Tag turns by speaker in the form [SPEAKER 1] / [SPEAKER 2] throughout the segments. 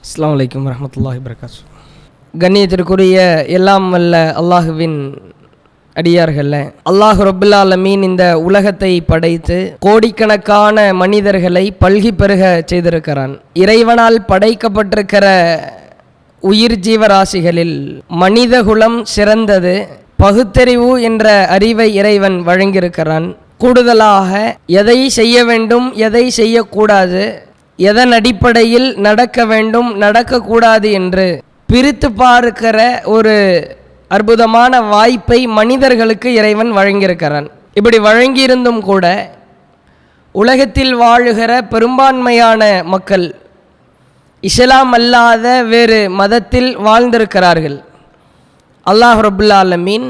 [SPEAKER 1] அஸ்ஸலாமு அலைக்கும் வரஹ்மத்துல்லாஹி வபரகாத்துஹு. கண்ணியத்திற்குரிய எல்லாம் வல்ல அல்லாஹுவின் அடியார்கள்ல, அல்லாஹ் ரப்புல் ஆலமீன் இந்த உலகத்தை படைத்து கோடிக்கணக்கான மனிதர்களை பல்கி பெருக செய்திருக்கிறான். இறைவனால் படைக்கப்பட்டிருக்கிற உயிர் ஜீவராசிகளில் மனிதகுலம் சிறந்தது. பகுத்தறிவு என்ற அறிவை இறைவன் வழங்கியிருக்கிறான். கூடுதலாக எதை செய்ய வேண்டும், எதை செய்யக்கூடாது, எதன் அடிப்படையில் நடக்க வேண்டும், நடக்கக்கூடாது என்று பிரித்து பார்க்கிற ஒரு அற்புதமான வாய்ப்பை மனிதர்களுக்கு இறைவன் வழங்கியிருக்கிறான். இப்படி வழங்கியிருந்தும் கூட உலகத்தில் வாழுகிற பெரும்பான்மையான மக்கள் இஸ்லாம் அல்லாத வேறு மதத்தில் வாழ்ந்திருக்கிறார்கள். அல்லாஹ் ரப்புல் ஆலமீன்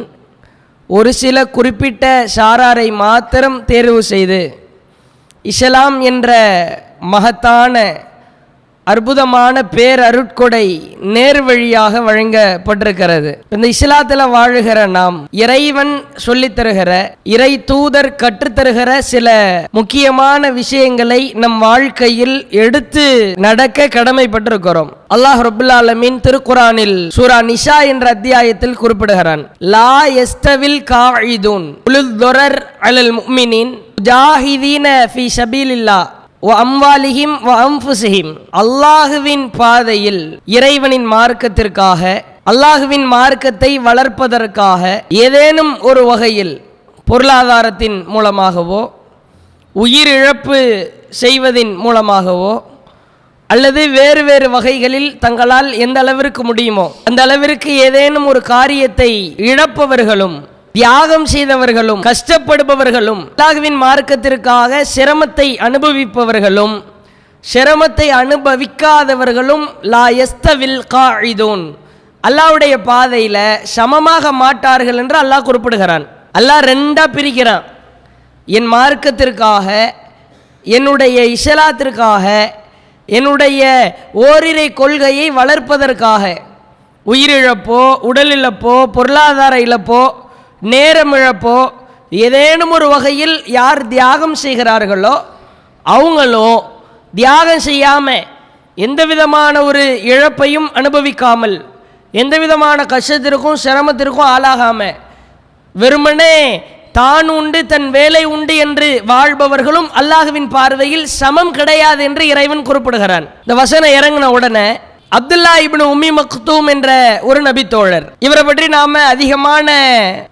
[SPEAKER 1] ஒரு சில குறிப்பிட்ட சாராரை மாத்திரம் தேர்வு செய்து இஸ்லாம் என்ற மகத்தான அற்புதமான பேரருட்கொடை நேர் வழியாக வழங்கப்பட்டிருக்கிறது. இந்த இஸ்லாத்தில் வாழுகிற நாம் இறைவன் சொல்லித்தருகிற, இறை தூதர் கற்றுத்தருகிற சில முக்கியமான விஷயங்களை நம் வாழ்க்கையில் எடுத்து நடக்க கடமைப்பட்டிருக்கிறோம். அல்லாஹ் ரப்புல் ஆலமீன் திருக்குரானில் சூரா நிசா என்ற அத்தியாயத்தில் குறிப்பிடுகிறான், லா யஸ்தவில் காஇதுன் உலுல் துரர் அலல் முஃமினீன் முஜாஹிதீன ஃபீ ஸபீலில்லாஹ் அம்வாலிஹிம் வ அன்ஃபுஸிஹிம். அல்லாஹுவின் பாதையில் இறைவனின் மார்க்கத்திற்காக, அல்லாஹுவின் மார்க்கத்தை வளர்ப்பதற்காக ஏதேனும் ஒரு வகையில் பொருளாதாரத்தின் மூலமாகவோ, உயிரிழப்பு செய்வதின் மூலமாகவோ, அல்லது வேறு வேறு வகைகளில் தங்களால் எந்த அளவிற்கு முடியுமோ அந்த அளவிற்கு ஏதேனும் ஒரு காரியத்தை இழப்பவர்களும், தியாகம் செய்தவர்களும், கஷ்டப்படுபவர்களும், அல்லாஹ்வின் மார்க்கத்திற்காக சிரமத்தை அனுபவிப்பவர்களும், சிரமத்தை அனுபவிக்காதவர்களும் லா யஸ்தவில் காஇதுன் அல்லாஹ்வுடைய பாதையில் சமமாக மாட்டார்கள் என்று அல்லாஹ் குறிப்பிடுகிறான். அல்லாஹ் ரெண்டா பிரிக்கிறான். என் மார்க்கத்திற்காக, என்னுடைய இஸ்லாத்திற்காக, என்னுடைய ஓரிரை கொள்கையை வளர்ப்பதற்காக உயிரிழப்போ, உடல் இழப்போ, பொருளாதார இழப்போ, நேரம் இழப்போ ஏதேனும் ஒரு வகையில் யார் தியாகம் செய்கிறார்களோ அவங்களும் தியாகம் செய்யாமல், எந்த விதமான ஒரு இழப்பையும் அனுபவிக்காமல், எந்த விதமான கஷ்டத்திற்கும் சிரமத்திற்கும் ஆளாகாமல், வெறுமனே தான் உண்டு தன் வேலை உண்டு என்று வாழ்பவர்களும் அல்லாஹுவின் பார்வையில் சமம் கிடையாது என்று இறைவன் குறிப்பிடுகிறான். இந்த வசனம் இறங்கின உடனே அப்துல்லா இப்னு உம்மி மக்தூம் என்ற ஒரு நபித்தோழர், இவரை பற்றி நாம அதிகமான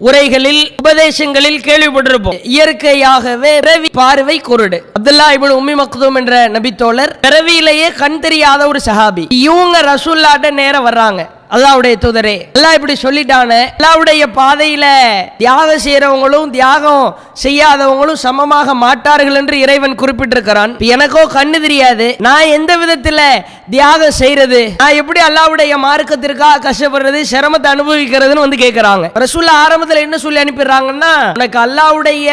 [SPEAKER 1] உரைகளில், உபதேசங்களில் கேள்விப்பட்டிருப்போம். இயற்கையாகவே பிறவி பார்வை குருடு. அப்துல்லா இப்னு உம்மி மக்தூம் என்ற நபித்தோழர் பிறவியிலேயே கண் தெரியாத ஒரு சஹாபி. இவங்க ரசூலுல்லாஹ்ட்ட நேரா வர்றாங்க, அல்லாஹ்வுடைய தூதரே, அல்லாஹ் இப்படி சொல்லிட்டானே, அல்லாஹ்வுடைய பாதையில தியாகம் செய்யறவங்களும் தியாகம் செய்யாதவங்களும் சமமாக மாட்டார்கள் என்று இறைவன் குறிப்பிட்டிருக்கிறான். எனக்கோ கண்ணு தெரியாது, நான் எந்த விதத்துல தியாகம் செய்யறது, நான் எப்படி அல்லாஹ்வுடைய மார்க்கத்திற்காக கஷ்டப்படுறது, சிரமத்தை அனுபவிக்கிறதுன்னு வந்து கேட்கிறாங்க. ரசூலுல்லாஹ் ஆரம்பத்தில் என்ன சொல்லி அனுப்பிடுறாங்கன்னா, உனக்கு அல்லாஹ்வுடைய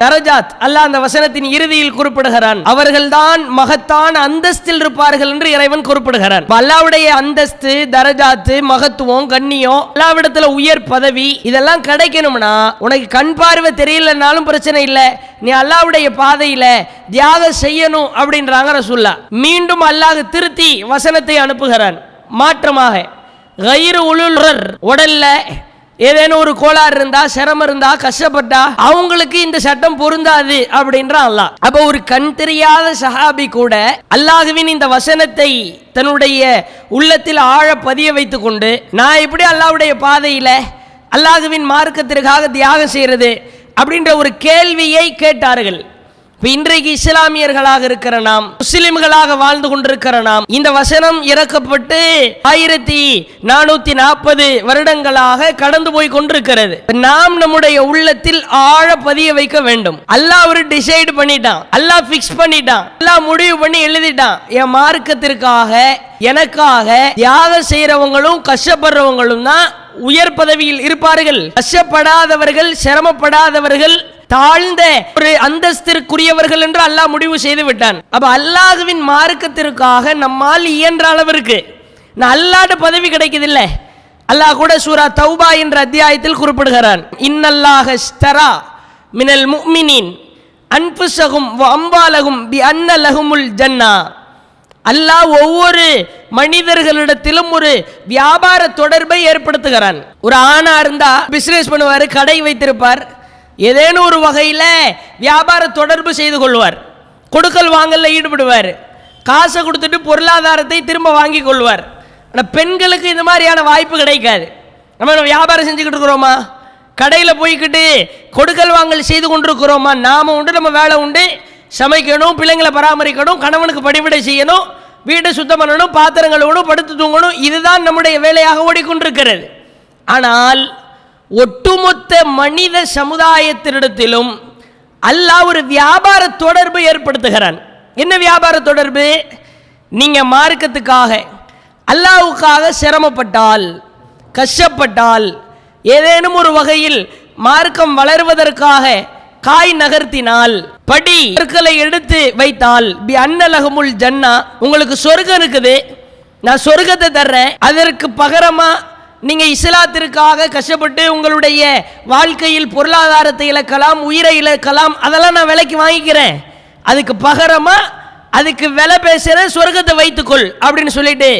[SPEAKER 1] தரஜாத், அல்லாஹ் அந்த வசனத்தின் இறுதியில் குறிப்பிடுகிறான், அவர்கள்தான் மகத்தான அந்தஸ்தில் இருப்பார்கள் என்று இறைவன் குறிப்பிடுகிறான். அல்லாஹ்வுடைய அந்தஸ்து, தரஜாத்து, மகத்துவம், கண்ணியம், எல்லாவிடத்துல உயர் பதவி, இதெல்லாம் கிடைக்கணும்னா உனக்கு கண் பார்வை தெரியலனாலும் பிரச்சனை இல்லை, நீ அல்லாஹ்வுடைய பாதையில தியாகம் செய்யணும் அப்படின்றாங்க ரசூலுல்லாஹ். மீண்டும் அல்லாஹ் திருத்தி வசனத்தை அனுப்புகிறான். மாற்றமாக கைரு உலுல், உடல்ல ஏதேனும் ஒரு கோளாறு இருந்தா, சிரமம் இருந்தா, கஷ்டப்பட்டா அவங்களுக்கு இந்த சட்டம் பொருந்தாது அப்படின்றான் அல்லாஹ். அப்ப ஒரு கண் தெரியாத சஹாபி கூட அல்லாஹ்வின் இந்த வசனத்தை தன்னுடைய உள்ளத்தில் ஆழ பதிய வைத்துக் கொண்டு, நான் எப்படி அல்லாஹ்வுடைய பாதையில அல்லாஹ்வின் மார்க்கத்திற்காக தியாகம் செய்யறது அப்படின்ற ஒரு கேள்வியை கேட்டார்கள். இன்றைக்கு இஸ்லாமியர்களாக இருக்கிற நாம், முஸ்லிம்களாக வாழ்ந்து கொண்டிருக்கிற நாம், இந்த வசனம் இறக்கப்பட்டு 1440 வருடங்களாக கடந்து போய் கொண்டிருக்கிறது. நாம் நம்முடைய உள்ளத்தில் ஆழ பதிய வைக்க வேண்டும். அல்லாஹ் ஒரு டிசைட் பண்ணிட்டான், அல்லாஹ் பிக்ஸ் பண்ணிட்டான், அல்லாஹ் முடிவு பண்ணி எழுதிட்டான், என் மார்க்கத்திற்காக எனக்காக தியாகம் செய்யறவங்களும் கஷ்டப்படுறவங்களும் தான் உயர் பதவியில் இருப்பார்கள். கஷ்டப்படாதவர்கள், சிரமப்படாதவர்கள், தாழ்ந்த ஒரு அந்தஸ்திற்குரியவர்கள் என்று அல்லாஹ் முடிவு செய்து விட்டான். அப்ப அல்லாஹ்வின் மார்க்கத்திற்காக நம்மால் இயன்ற அளவிற்கு அல்லாஹ்வுடைய பதவி கிடைக்குது இல்ல. அல்லாஹ் கூட சூரா தௌபா என்ற அத்தியாயத்தில் குறிப்பிடுகிறான், இன்னல்லாஹ இஸ்தரா மினல் முஃமினீன் அன்புசகும் அம்பாலகும் பி அன்ன லஹுமுல் ஜன்னா. அல்லாஹ் ஒவ்வொரு மனிதர்களிடத்திலும் ஒரு வியாபார தொடர்பை ஏற்படுத்துகிறான். ஒரு ஆணா இருந்தா பிசினஸ் பண்ணுவார், கடை வைத்திருப்பார், ஏதேனும் ஒரு வகையில் வியாபார தொடர்பு செய்து கொள்வார், கொடுக்கல் வாங்கல ஈடுபடுவார், காசை கொடுத்துட்டு பொருளாதாரத்தை திரும்ப வாங்கி கொள்வார். ஆனால் பெண்களுக்கு இந்த மாதிரியான வாய்ப்பு கிடைக்காது. நம்ம வியாபாரம் செஞ்சுக்கிட்டு இருக்கிறோமா, கடையில் போய்கிட்டு கொடுக்கல் வாங்கல் செய்து கொண்டிருக்கிறோமா, நாம உண்டு, நம்ம வேலை உண்டு, சமைக்கணும், பிள்ளைங்களை பராமரிக்கணும், கணவனுக்கு படிவிடை செய்யணும், வீட்டை சுத்தம் பண்ணணும், பாத்திரங்கள் ஓடும், படுத்து தூங்கணும், இதுதான் நம்முடைய வேலையாக ஓடிக்கொண்டிருக்கிறது. ஆனால் ஒட்டுமொத்த மனித சமுதாயத்தினிடத்திலும் அல்லாஹ் ஒரு வியாபார தொடர்பு ஏற்படுத்துகிறான். என்ன வியாபார தொடர்பு? நீங்க மார்க்கத்துக்காக அல்லாஹ்வுக்காக சிரமப்பட்டால், கஷ்டப்பட்டால், ஏதேனும் ஒரு வகையில் மார்க்கம் வளர்வதற்காக காய் நகர்த்தினால், படி கற்களை எடுத்து வைத்தால், பி அன்னலகமுல் ஜன்னா, உங்களுக்கு சொர்க்கம் இருக்குது, நான் சொர்க்கத்தை தர்றேன், அதற்கு பகரமா நீங்க இஸ்லாத்திற்காக கஷ்டப்பட்டு உங்களுடைய வாழ்க்கையில் பொருளாதாரத்தை இழக்கலாம், உயிரை இழக்கலாம், அதெல்லாம் நான் விலைக்கு வாங்கிக்கிறேன், அதுக்கு பகரமா அதுக்கு விலை பேசுறேன், சொர்க்கத்தை வைத்துக்கொள் அப்படின்னு சொல்லிட்டு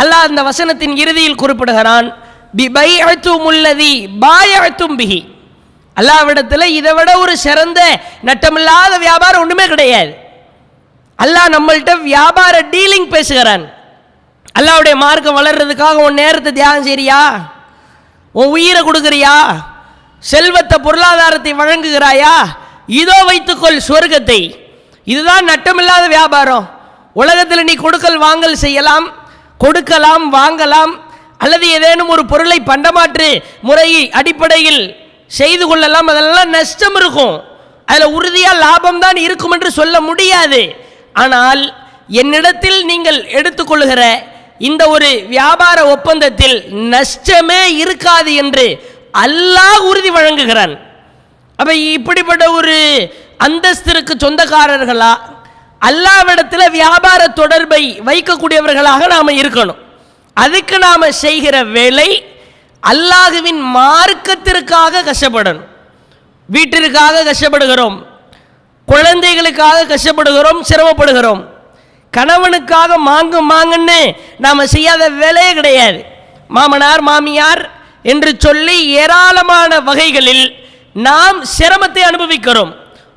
[SPEAKER 1] அல்லாஹ் அந்த வசனத்தின் இறுதியில் குறிப்பிடுகிறான், அல்லாஹ்விடத்தில் இதை விட ஒரு சிறந்த நட்டமில்லாத வியாபாரம் ஒன்றுமே கிடையாது. அல்லாஹ் நம்மள்கிட்ட வியாபார டீலிங் பேசுகிறான். அல்லாஹ்வுடைய மார்க்கம் வளர்றதுக்காக உன் நேரத்தை தியாகம் செய்றியா, உன் உயிரை கொடுக்குறியா, செல்வத்தை பொருளாதாரத்தை வழங்குகிறாயா, இதோ வைத்துக்கொள் சொர்க்கத்தை. இதுதான் நட்டமில்லாத வியாபாரம். உலகத்தில் நீ கொடுக்கல் வாங்கல் செய்யலாம், கொடுக்கலாம், வாங்கலாம், அல்லது ஏதேனும் ஒரு பொருளை பண்டமாற்று முறை அடிப்படையில் செய்து கொள்ளலாம், அதெல்லாம் நஷ்டம் இருக்கும், அதில் உறுதியாக லாபம் தான் இருக்கும் என்று சொல்ல முடியாது. ஆனால் என்னிடத்தில் நீங்கள் எடுத்துக்கொள்கிற இந்த ஒரு வியாபார ஒப்பந்தத்தில் நஷ்டமே இருக்காது என்று அல்லாஹ் உறுதி வழங்குகிறான். அப்ப இப்படிப்பட்ட ஒரு அந்தஸ்திற்கு சொந்தக்காரர்களா, அல்லாஹ்விடத்தில் வியாபார தொடர்பை வைக்கக்கூடியவர்களாக நாம் இருக்கணும். அதுக்கு நாம் செய்கிற வேலை அல்லாஹ்வின் மார்க்கத்திற்காக கஷ்டப்படணும். வீட்டிற்காக கஷ்டப்படுகிறோம், குழந்தைகளுக்காக கஷ்டப்படுகிறோம், சிரமப்படுகிறோம், கணவனுக்காக மாங்குன்னு நாம் செய்யாத வேலையே கிடையாது. மாமனார் மாமியார் என்று சொல்லி ஏராளமான வகைகளில் நாம் சிரமத்தை அனுபவிக்கிறோம்.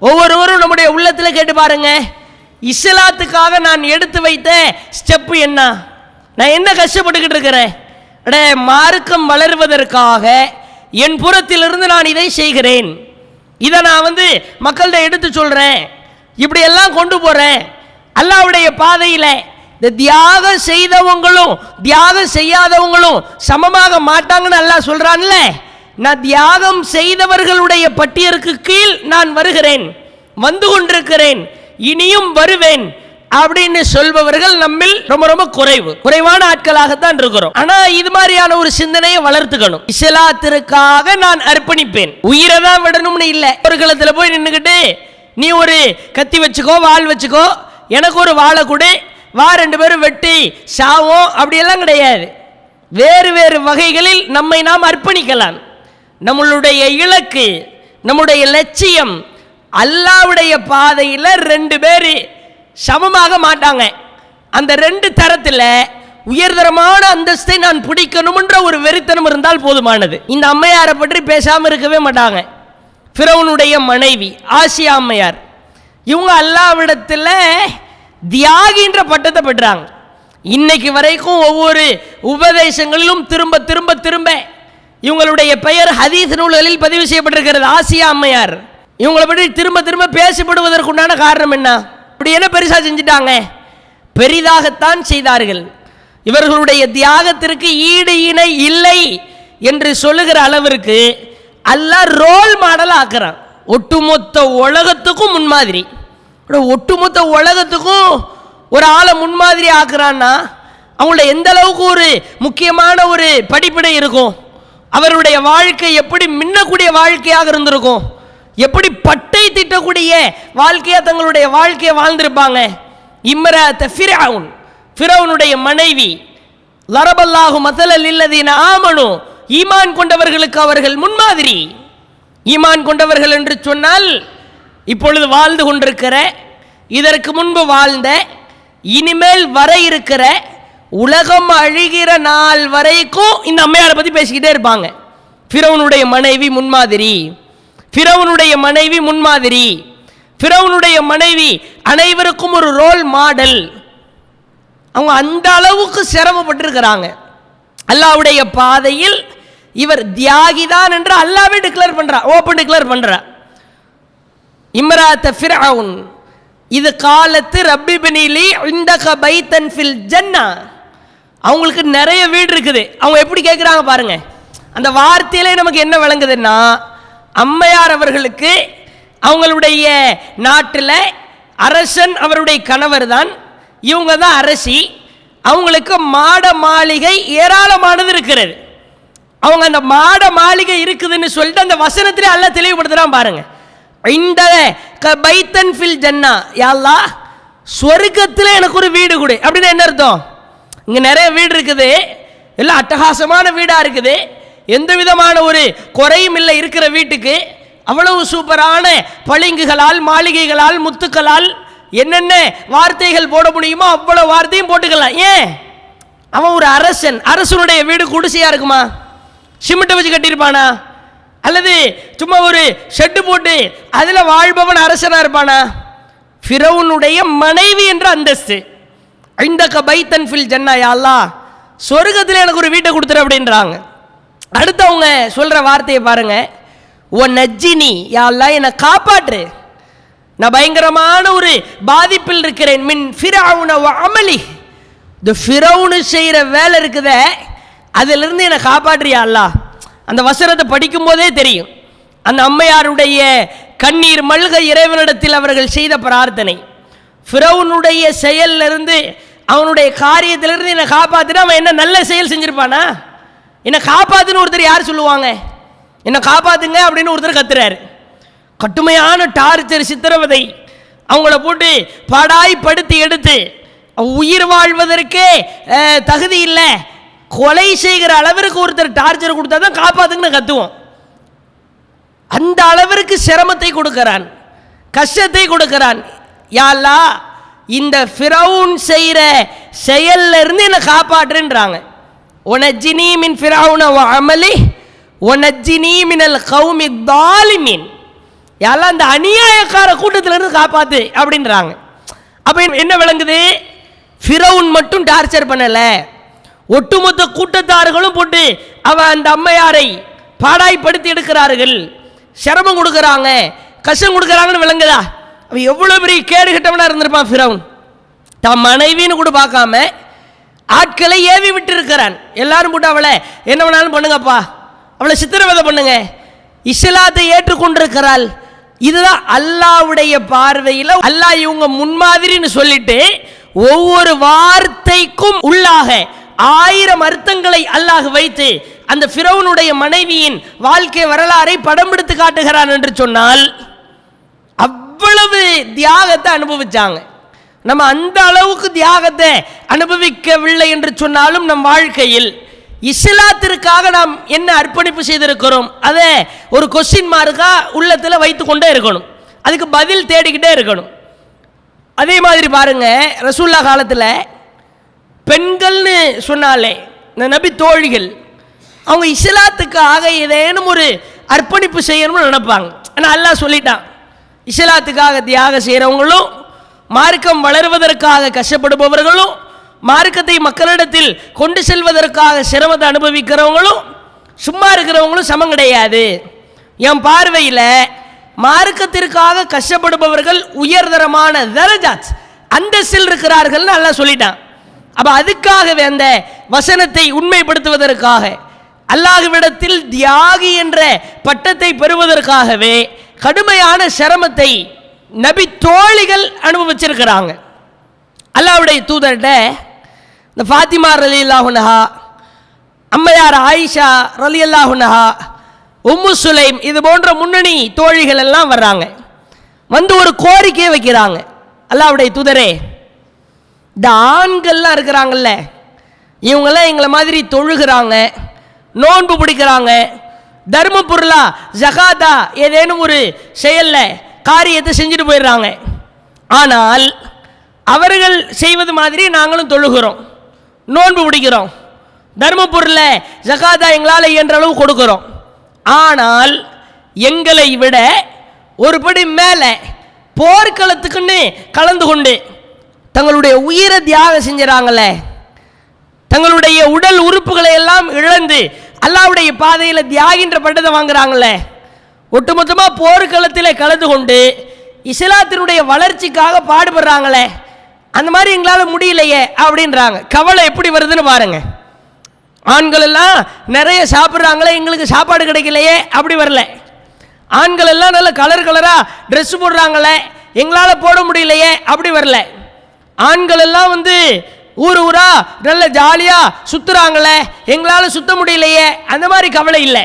[SPEAKER 1] ஒவ்வொருவரும் நம்முடைய உள்ளத்தில் கேட்டு பாருங்க, இஸ்லாத்துக்காக நான் எடுத்து வைத்த ஸ்டெப்பு என்ன, நான் என்ன கஷ்டப்பட்டுக்கிட்டு இருக்கிறேன், மார்க்கம் வளர்வதற்காக என் புறத்திலிருந்து நான் இதை செய்கிறேன், இதை நான் மக்கள்கிட்ட எடுத்து சொல்றேன், இப்படி எல்லாம் கொண்டு போறேன். அல்லாஹ்வுடைய பாதையில் இந்த தியாகம் செய்தவங்களும் தியாகம் செய்யாதவங்களும் சமமாக மாட்டாங்கன்னு அல்லாஹ் சொல்றான்ல. நான் தியாகம் செய்தவர்களுடைய பட்டியலுக்கு கீழ் நான் வருகிறேன், வந்து கொண்டிருக்கிறேன், இனியும் வருவேன் அப்படின்னு சொல்பவர்கள் நம்மில் ரொம்ப ரொம்ப குறைவான ஆட்களாகத்தான் இருக்கிறோம். ஆனா இது மாதிரியான ஒரு சிந்தனையை வளர்த்துக்கணும். இஸ்லாத்திற்காக நான் அர்ப்பணிப்பேன், உயிரை தான் விடணும்னு இல்லை. ஒரு களத்தில் போய் நின்றுக்கிட்டு நீ ஒரு கத்தி வச்சுக்கோ, வாள் வச்சுக்கோ, எனக்கு ஒரு வாழை கொடு, வா, ரெண்டு பேரும் வெட்டி சாவோம், அப்படியெல்லாம் கிடையாது. வேறு வேறு வகைகளில் நம்மை நாம் அர்ப்பணிக்கலாம். நம்மளுடைய இலக்கு, நம்முடைய லட்சியம் அல்லாஹ்வுடைய பாதையில் ரெண்டு பேர் சமமாக மாட்டாங்க. அந்த ரெண்டு தரத்தில் உயர்தரமான அந்தஸ்தை நான் பிடிக்கணும்ன்ற ஒரு வெறித்தனம் இருந்தால் போதுமானது. இந்த அம்மையாரை பற்றி பேசாமல் இருக்கவே மாட்டாங்க. ஃபிரௌனுடைய மனைவி ஆசியா அம்மையார், இவங்க அல்லாஹ்விடத்தில் தியாகின்ற பட்டத்தை பெற்றாங்க. இன்னைக்கு வரைக்கும் ஒவ்வொரு உபதேசங்களிலும் திரும்ப திரும்ப திரும்ப இவங்களுடைய பெயர் ஹதீஸ் நூல்களில் பதிவு செய்யப்பட்டிருக்கிறது. ஆசியா அம்மையார், இவங்களை பற்றி திரும்ப திரும்ப பேசப்படுவதற்குண்டான காரணம் என்ன? அப்படி என்ன பெருசா செஞ்சிட்டாங்க? பெரிதாகத்தான் செய்தார்கள். இவர்களுடைய தியாகத்திற்கு ஈடு இணை இல்லை என்று சொல்லுகிற அளவிற்கு அல்லாஹ் ரோல் மாடல் ஆக்குறான். ஒட்டுமொத்த உலகத்துக்கும் முன்மாதிரி, ஒட்டுமொத்த உலகத்துக்கும் ஒரு ஆளை முன்மாதிரி ஆக்குறான்னா அவங்கள எந்த அளவுக்கு ஒரு முக்கியமான ஒரு படிப்பினை இருக்கும், அவருடைய வாழ்க்கை எப்படி மின்னக்கூடிய வாழ்க்கையாக இருந்திருக்கும், எப்படி பட்டை திட்டக்கூடிய வாழ்க்கையாக தங்களுடைய வாழ்க்கையை வாழ்ந்திருப்பாங்க. இம்ரஅத் ஃபிரௌன், ஃபிரௌனுடைய மனைவி, லரபல்லாஹு மஸலல் லில்லதீன ஆமனு, ஈமான் கொண்டவர்களுக்கு அவர்கள் முன்மாதிரி. ஈமான் கொண்டவர்கள் என்று சொன்னால் இப்பொழுது வாழ்ந்து கொண்டிருக்கிற, இதற்கு முன்பு வாழ்ந்த, இனிமேல் வர இருக்கிற உலகம் அழிகிற நாள் வரைக்கும் இந்த அம்மையாரை பற்றி பேசிக்கிட்டே இருப்பாங்க. ஃபிரௌனுடைய மனைவி முன்மாதிரி, ஃபிரௌனுடைய மனைவி முன்மாதிரி, ஃபிரௌனுடைய மனைவி அனைவருக்கும் ஒரு ரோல் மாடல். அவங்க அந்த அளவுக்கு சிரமப்பட்டிருக்கிறாங்க. அல்லாஹ்வுடைய பாதையில் இவர் தியாகிதான் என்று அல்லாஹ்வே டிக்ளேர் பண்றா, ஓப்பன் டிக்ளேர் பண்றா. இம்ராத்த ஃபிரௌன் இது காலத்து ரப்பி பினிலி இந்தக பைத்தன் ஃபில் ஜன்னா. அவங்களுக்கு நிறைய வீடு இருக்குது. அவங்க எப்படி கேட்குறாங்க பாருங்க. அந்த வார்த்தையிலே நமக்கு என்ன விளங்குதுன்னா, அம்மையார் அவர்களுக்கு அவங்களுடைய நாட்டில் அரசன் அவருடைய கணவர் தான், இவங்க தான் அரசி. அவங்களுக்கு மாட மாளிகை ஏராளமானது இருக்கிறது. அவங்க அந்த மாட மாளிகை இருக்குதுன்னு சொல்லிட்டு அந்த வசனத்திலே அல்லாஹ் தெளிவுபடுத்துறான் பாருங்க. இந்த பைத்தன் ஃபில் ஜன்னா, யா அல்லாஹ் சொர்க்கத்தில் எனக்கு ஒரு வீடு கொடு அப்படின்னு என்ன அர்த்தம்? இங்கே நிறைய வீடு இருக்குது, எல்லாம் அட்டகாசமான வீடாக இருக்குது, எந்த விதமான ஒரு குறையும் இல்லை இருக்கிற வீட்டுக்கு. அவ்வளவு சூப்பரான பளிங்குகளால் மாளிகைகளால் முத்துக்களால் என்னென்ன வார்த்தைகள் போட முடியுமோ அவ்வளவு வார்த்தையும் போட்டுக்கலாம். ஏன்? அவன் ஒரு அரசன். அரசனுடைய வீடு குடிசையா இருக்குமா? சிமெண்ட்டை வச்சு கட்டியிருப்பானா? அல்லது சும்மா ஒரு ஷெட்டு போட்டு அதில் வாழ்பவன் அரசனாக இருப்பானா? ஃபிரௌனுடைய மனைவி என்ற அந்தஸ்து. இந்தக பைத்தன் ஃபில் ஜன்னா, யா அல்லாஹ் சொர்க்கத்தில் எனக்கு ஒரு வீட்டை கொடுத்துரு அப்படின்றாங்க. அடுத்து அவங்க சொல்கிற வார்த்தையை பாருங்க. ஓ நஜ்ஜினி, யா அல்லாஹ் என்னை காப்பாற்று, நான் பயங்கரமான ஒரு பாதிப்பில் இருக்கிறேன். மின் ஃபிரௌன வ அமலி, இந்த ஃபிரௌனு செய்கிற வேலை இருக்குத அதிலிருந்து என்னை காப்பாற்றியா அல்லாஹ். அந்த வசனத்தை படிக்கும் போதே தெரியும் அந்த அம்மையாருடைய கண்ணீர் மல்க இறைவனிடத்தில் அவர்கள் செய்த பிரார்த்தனை. ஃபிரௌனுடைய செயலிலிருந்து அவனுடைய காரியத்திலிருந்து என்னை காப்பாற்றினா அவன் என்ன நல்ல செயல் செஞ்சிருப்பானா? என்னை காப்பாத்துன்னு ஒருத்தர் யார் சொல்லுவாங்க? என்னை காப்பாத்துங்க அப்படின்னு ஒருத்தர் கத்துறாரு. கட்டுமையான டார்ச்சர், சித்திரவதை, அவங்கள போட்டு பாடாய்படுத்தி எடுத்து உயிர் வாழ்வதற்கே தகுதி இல்லை, கொலை செய்கிற அளவிற்கு ஒருத்தர் டார்ச்சர் கொடுத்தா தான் காப்பாத்துங்கன்னு கத்துவோம். அந்த அளவிற்கு சிரமத்தை கொடுக்கிறான், கஷ்டத்தை கொடுக்கிறான். யா அல்லாஹ் இந்த ஃபிரௌன் செய்கிற செயல்ல இருந்து என்னை காப்பாற்றுன்றாங்க. ஒனஜ்ஜினி மின் ஃபிரௌன வ அமலி ஒனஜ்ஜினி மினல் கௌமி தாலிமீன். யா அல்லாஹ் அந்த அநியாயக்கார கூட்டத்திலிருந்து காப்பாத்து அப்படின்றாங்க. அப்ப என்ன விளங்குது? ஃபிரௌன் மட்டும் டார்ச்சர் பண்ணல, ஒட்டுமொத்த கூட்டத்தார்களும் போட்டு அந்த அம்மையாரை பாடாய்படுத்தி எடுக்கிறார்கள், சிரமம் கொடுக்குறாங்க, கஷ்டம் கொடுக்குறாங்கன்னு விளங்குதா? அவன் எவ்வளோ பெரிய கேடு கட்டவனா இருந்திருப்பான் ஃபிரௌன். தன் மனைவின்னு கூட பார்க்காம ஆட்களை ஏவி விட்டு இருக்கிறான். எல்லாரும் போட்டு அவளை என்ன வேணாலும் பண்ணுங்கப்பா, அவளை சித்திரவதை பண்ணுங்க, இஸ்லாத்தை ஏற்றுக்கொண்டிருக்கிறாள். இதுதான் அல்லாஹ்வுடைய பார்வையில் அல்லாஹ் இவங்க முன்மாதிரின்னு சொல்லிட்டு ஒவ்வொரு வார்த்தைக்கும் உள்ளாக 1000 அர்த்தங்களை அல்லாஹ் வைத்து அந்த ஃபிரௌனுடைய மனைவியின் வாழ்க்கை வரலாறை படம் எடுத்து காட்டுகிறான் என்று சொன்னால் அவ்வளவு தியாகத்தை அனுபவிச்சாங்க. நம்ம அந்த அளவுக்கு தியாகத்தை அனுபவிக்கவில்லை என்று சொன்னாலும் நம் வாழ்க்கையில் இஸ்லாத்திற்காக நாம் என்ன அர்ப்பணிப்பு செய்திருக்கிறோம் அதை ஒரு கொஸ்டின் மார்க்கா உள்ளத்தில் வைத்து கொண்டே இருக்கணும், அதுக்கு பதில் தேடிக்கிட்டே இருக்கணும். அதே மாதிரி பாருங்க, ரசூல்லா காலத்தில் பெண்கள்னு சொன்னாலே இந்த நபி தோழிகள் அவங்க இஸ்லாத்துக்காக ஏதேனும் ஒரு அர்ப்பணிப்பு செய்யணும்னு நினைப்பாங்க. ஆனால் அல்லாஹ் சொல்லிட்டான், இஸ்லாத்துக்காக தியாகம் செய்கிறவங்களும், மார்க்கம் வளர்வதற்காக கஷ்டப்படுபவர்களும், மார்க்கத்தை மக்களிடத்தில் கொண்டு செல்வதற்காக சிரமத்தை அனுபவிக்கிறவங்களும், சும்மா இருக்கிறவங்களும் சமம் கிடையாது. என் பார்வையில் மார்க்கத்திற்காக கஷ்டப்படுபவர்கள் உயர்தரமான தரஜாத் அந்தஸ்தில் இருக்கிறார்கள் அல்லாஹ் சொல்லிட்டான். அப்போ அதுக்காகவே அந்த வசனத்தை உண்மைப்படுத்துவதற்காக அல்லாஹ்விடத்தில் தியாகி என்ற பட்டத்தை பெறுவதற்காகவே கடுமையான சிரமத்தை நபி தோழிகள் அனுபவிச்சிருக்கிறாங்க. அல்லாஹ்வுடைய தூதர்கிட்ட இந்த ஃபாத்திமா ரலியல்லாஹு அன்ஹா, அம்மையார் ஆயிஷா ரலியல்லாஹு அன்ஹா, உம்மு சுலைம் இது போன்ற முன்னணி தோழிகள் எல்லாம் வர்றாங்க. வந்து ஒரு கோரிக்கையை வைக்கிறாங்க. அல்லாஹ்வுடைய தூதரே, இந்த ஆண்கள்லாம் இருக்கிறாங்கல்ல, இவங்கெல்லாம் எங்களை மாதிரி தொழுகிறாங்க, நோன்பு பிடிக்கிறாங்க, தர்ம பொருளா ஜகாதா ஏதேனும் ஒரு செயல்ல காரியத்தை செஞ்சுட்டு போயிடுறாங்க. ஆனால் அவர்கள் செய்வது மாதிரி நாங்களும் தொழுகிறோம், நோன்பு பிடிக்கிறோம், தர்மபுரில் ஜகாதா எங்களால் இயன்ற அளவு கொடுக்கிறோம். ஆனால் எங்களை விட ஒருபடி மேலே போர்க்களத்துக்குன்னு கலந்து கொண்டு தங்களுடைய உயிரை தியாகம் செஞ்சுறாங்களே, தங்களுடைய உடல் உறுப்புகளை எல்லாம் இழந்து அல்லாஹ்வுடைய பாதையில் தியாகின்ற பட்டத்தை வாங்குறாங்களே, ஒட்டுமொத்தமாக போர்க்களத்தில் கலந்து கொண்டு இஸ்லாத்தினுடைய வளர்ச்சிக்காக பாடுபடுறாங்களே, அந்த மாதிரி எங்களால் முடியலையே அப்படின்றாங்க. கவலை எப்படி வருதுன்னு பாருங்க. ஆண்கள் எல்லாம் நிறைய சாப்பிட்றாங்களே, எங்களுக்கு சாப்பாடு கிடைக்கலையே அப்படி வரல. ஆண்கள் எல்லாம் நல்ல கலர் கலராக ட்ரெஸ் போடுறாங்களே, எங்களால் போட முடியலையே அப்படி வரல. ஆண்கள் எல்லாம் ஊர் ஊரா நல்ல ஜாலியாக சுற்றுறாங்களே, எங்களால் சுற்ற முடியலையே அந்த மாதிரி கவலை இல்லை.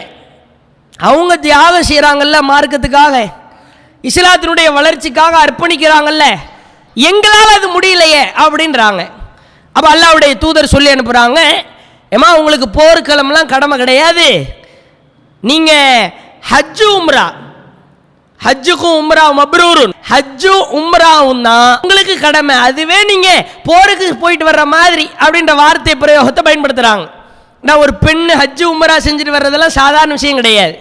[SPEAKER 1] அவங்க தியாகம் செய்கிறாங்கல்ல, மார்க்கத்துக்காக இஸ்லாத்தினுடைய வளர்ச்சிக்காக அர்ப்பணிக்கிறாங்கல்ல, எங்களால் அது முடியலையே அப்படின்றாங்க. அப்போ அல்லாஹ்வுடைய தூதர் சொல்லி அனுப்புகிறாங்க, ஏமா உங்களுக்கு போர்க்களம்லாம் கடமை கிடையாது, நீங்கள் ஹஜ்ஜு உம்ரா, ஹஜ்ஜுக்கும் உம்ரா மப்ரூருன், ஹஜ்ஜு உம்ராவும் தான் உங்களுக்கு கடமை, அதுவே நீங்கள் போருக்கு போயிட்டு வர்ற மாதிரி அப்படின்ற வார்த்தை பிரயோகத்தை பயன்படுத்துகிறாங்க. நான் ஒரு பெண் ஹஜ்ஜு உம்ரா செஞ்சுட்டு வர்றதெல்லாம் சாதாரண விஷயம் கிடையாது.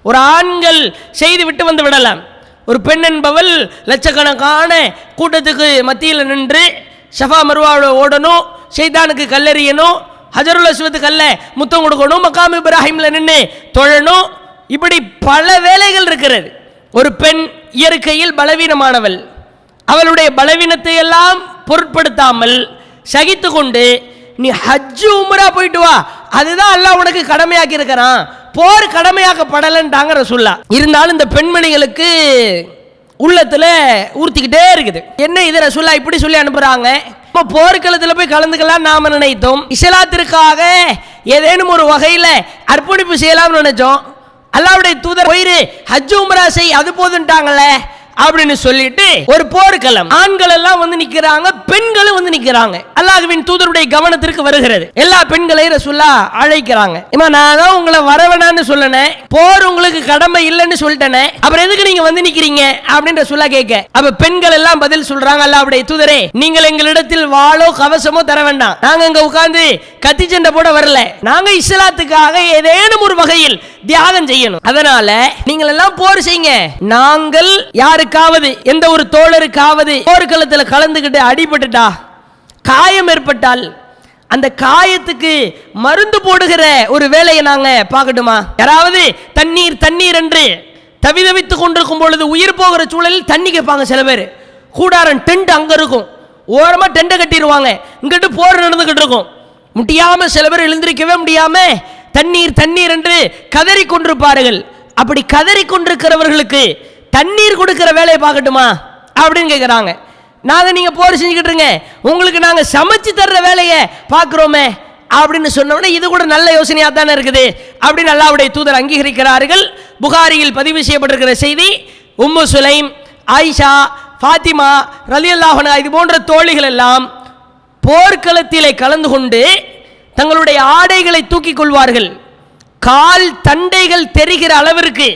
[SPEAKER 1] ஒரு ஆண்கள் செய்து விட்டு வந்து விடலாம். ஒரு பெண் என்பவள் லட்சக்கணக்கான கூட்டத்துக்கு மத்தியில் நின்று ஷஃபா மர்வாவோட ஓடணும், ஷைத்தானுக்கு கல்லெறியணும், ஹஜருல் அஸ்வத் கல்ல முத்தம் கொடுக்கணும், மக்காம் இப்ராஹிமில் நின்று தொழணும், இப்படி பல வேலைகள் இருக்கிறது. ஒரு பெண் இயற்கையில் பலவீனமானவள், அவளுடைய பலவீனத்தை எல்லாம் பொருட்படுத்தாமல் சகித்து கொண்டு நீ ஹஜ்ஜு உம்ரா போயிட்டு வா, அதுதான் அல்லாஹ் உனக்கு கடமையாக்கி இருக்கிறான், போர் கடமையாக்கப்படலைன்ட்டாங்க ரசூலுல்லாஹ். இருந்தாலும் இந்த பெண்மணிகளுக்கு உள்ளத்தில் ஊர்த்திக்கிட்டே இருக்குது. என்ன இது ரசூலுல்லாஹ் இப்படி சொல்லி அனுப்புகிறாங்க, இப்போ போர்க்களத்தில் போய் கலந்துக்கலாம் நாம் நினைத்தோம், இஸ்லாத்திற்காக ஏதேனும் ஒரு வகையில் அர்ப்பணிப்பு செய்யலாம்னு நினைச்சோம், அல்லாஹ்வுடைய தூதர் போயிரு ஹஜ் உம்ரா செய் அது போதுன்ட்டாங்களே அப்படின்னு சொல்லிட்டு ஒரு போர்க்களம், ஆண்கள் எல்லாம் நிக்கிறாங்க, பெண்களும் நிக்கிறாங்க. அல்லாஹ்வின் தூதருடைய கவனத்திற்கு வருகிறது. எல்லா பெண்களையும் ரசூலுல்லாஹ் அழைக்கிறாங்க. நான் தான் உங்களை வரவேணான்னு சொல்லனே, போர் உங்களுக்கு கடமை இல்லைன்னு சொல்லிட்டேனே, அப்புறம் எதுக்கு நீங்க நிக்கிறீங்க அப்படின்னு ரசூலுல்லாஹ் கேட்க, அப்ப பெண்கள் எல்லாம் பதில் சொல்றாங்க, அல்லாஹ்வுடைய தூதரே நீங்கள் எங்களிடத்தில் வாளோ கவசமோ தர வேண்டாம், நாங்க இங்க உட்கார்ந்து கத்தி சண்டை போட வரல, நாங்க இஸ்லாத்துக்காக ஏதேனும் ஒரு வகையில் தியாகம் செய்யணும், அதனால நீங்கள் எல்லாம் போர் செய்யுங்க, நாங்கள் யாருக்காவது எந்த ஒரு தோழருக்காவது போர்க்களத்தில் கலந்துகிட்டு அடிபட்டுட்டா காயம் ஏற்பட்டால் அந்த காயத்துக்கு மருந்து போடுகிற ஒரு வேலையை நாங்க பார்க்கட்டுமா, யாராவது தண்ணீர் தண்ணீர் என்று தவிதவித்துக் கொண்டிருக்கும் பொழுது உயிர் போகிற சூழலில் தண்ணி கேட்பாங்க சில பேர், கூடாரம் டென்ட் அங்க இருக்கும், ஓரமா டென்ட்டை கட்டிடுவாங்க, இங்கிட்டு போர் நடந்துகிட்டு இருக்கும், முடியாம சில பேர் எழுந்திருக்கவே முடியாம தண்ணீர் தண்ணீர் என்று கதறி கொண்டிருப்பார்கள். அப்படி கதறி கொண்டிருக்கிறவர்களுக்கு தண்ணீர் கொடுக்கிற வேலையை பார்க்கட்டுமா அப்படின்னு கேட்குறாங்க. நாங்கள் நீங்கள் போர் செஞ்சுக்கிட்டு இருங்க, உங்களுக்கு நாங்கள் சமைச்சு தர்ற வேலையை பார்க்குறோமே அப்படின்னு சொன்னோன்னே இது கூட நல்ல யோசனையாக தானே இருக்குது அப்படின்னு அல்லாஹ்வுடைய தூதர் அங்கீகரிக்கிறார்கள். புகாரியில் பதிவு செய்யப்பட்டிருக்கிற செய்தி, உம்மு சுலைம், ஆயிஷா, ஃபாத்திமா ரலியல்லாஹு அன்ஹா இது போன்ற தோழிகள் எல்லாம் போர்க்களத்திலே கலந்து கொண்டு தங்களுடைய ஆடைகளை தூக்கிக் கொள்வார்கள், கால் தண்டைகள் தெரிகிற அளவிற்கு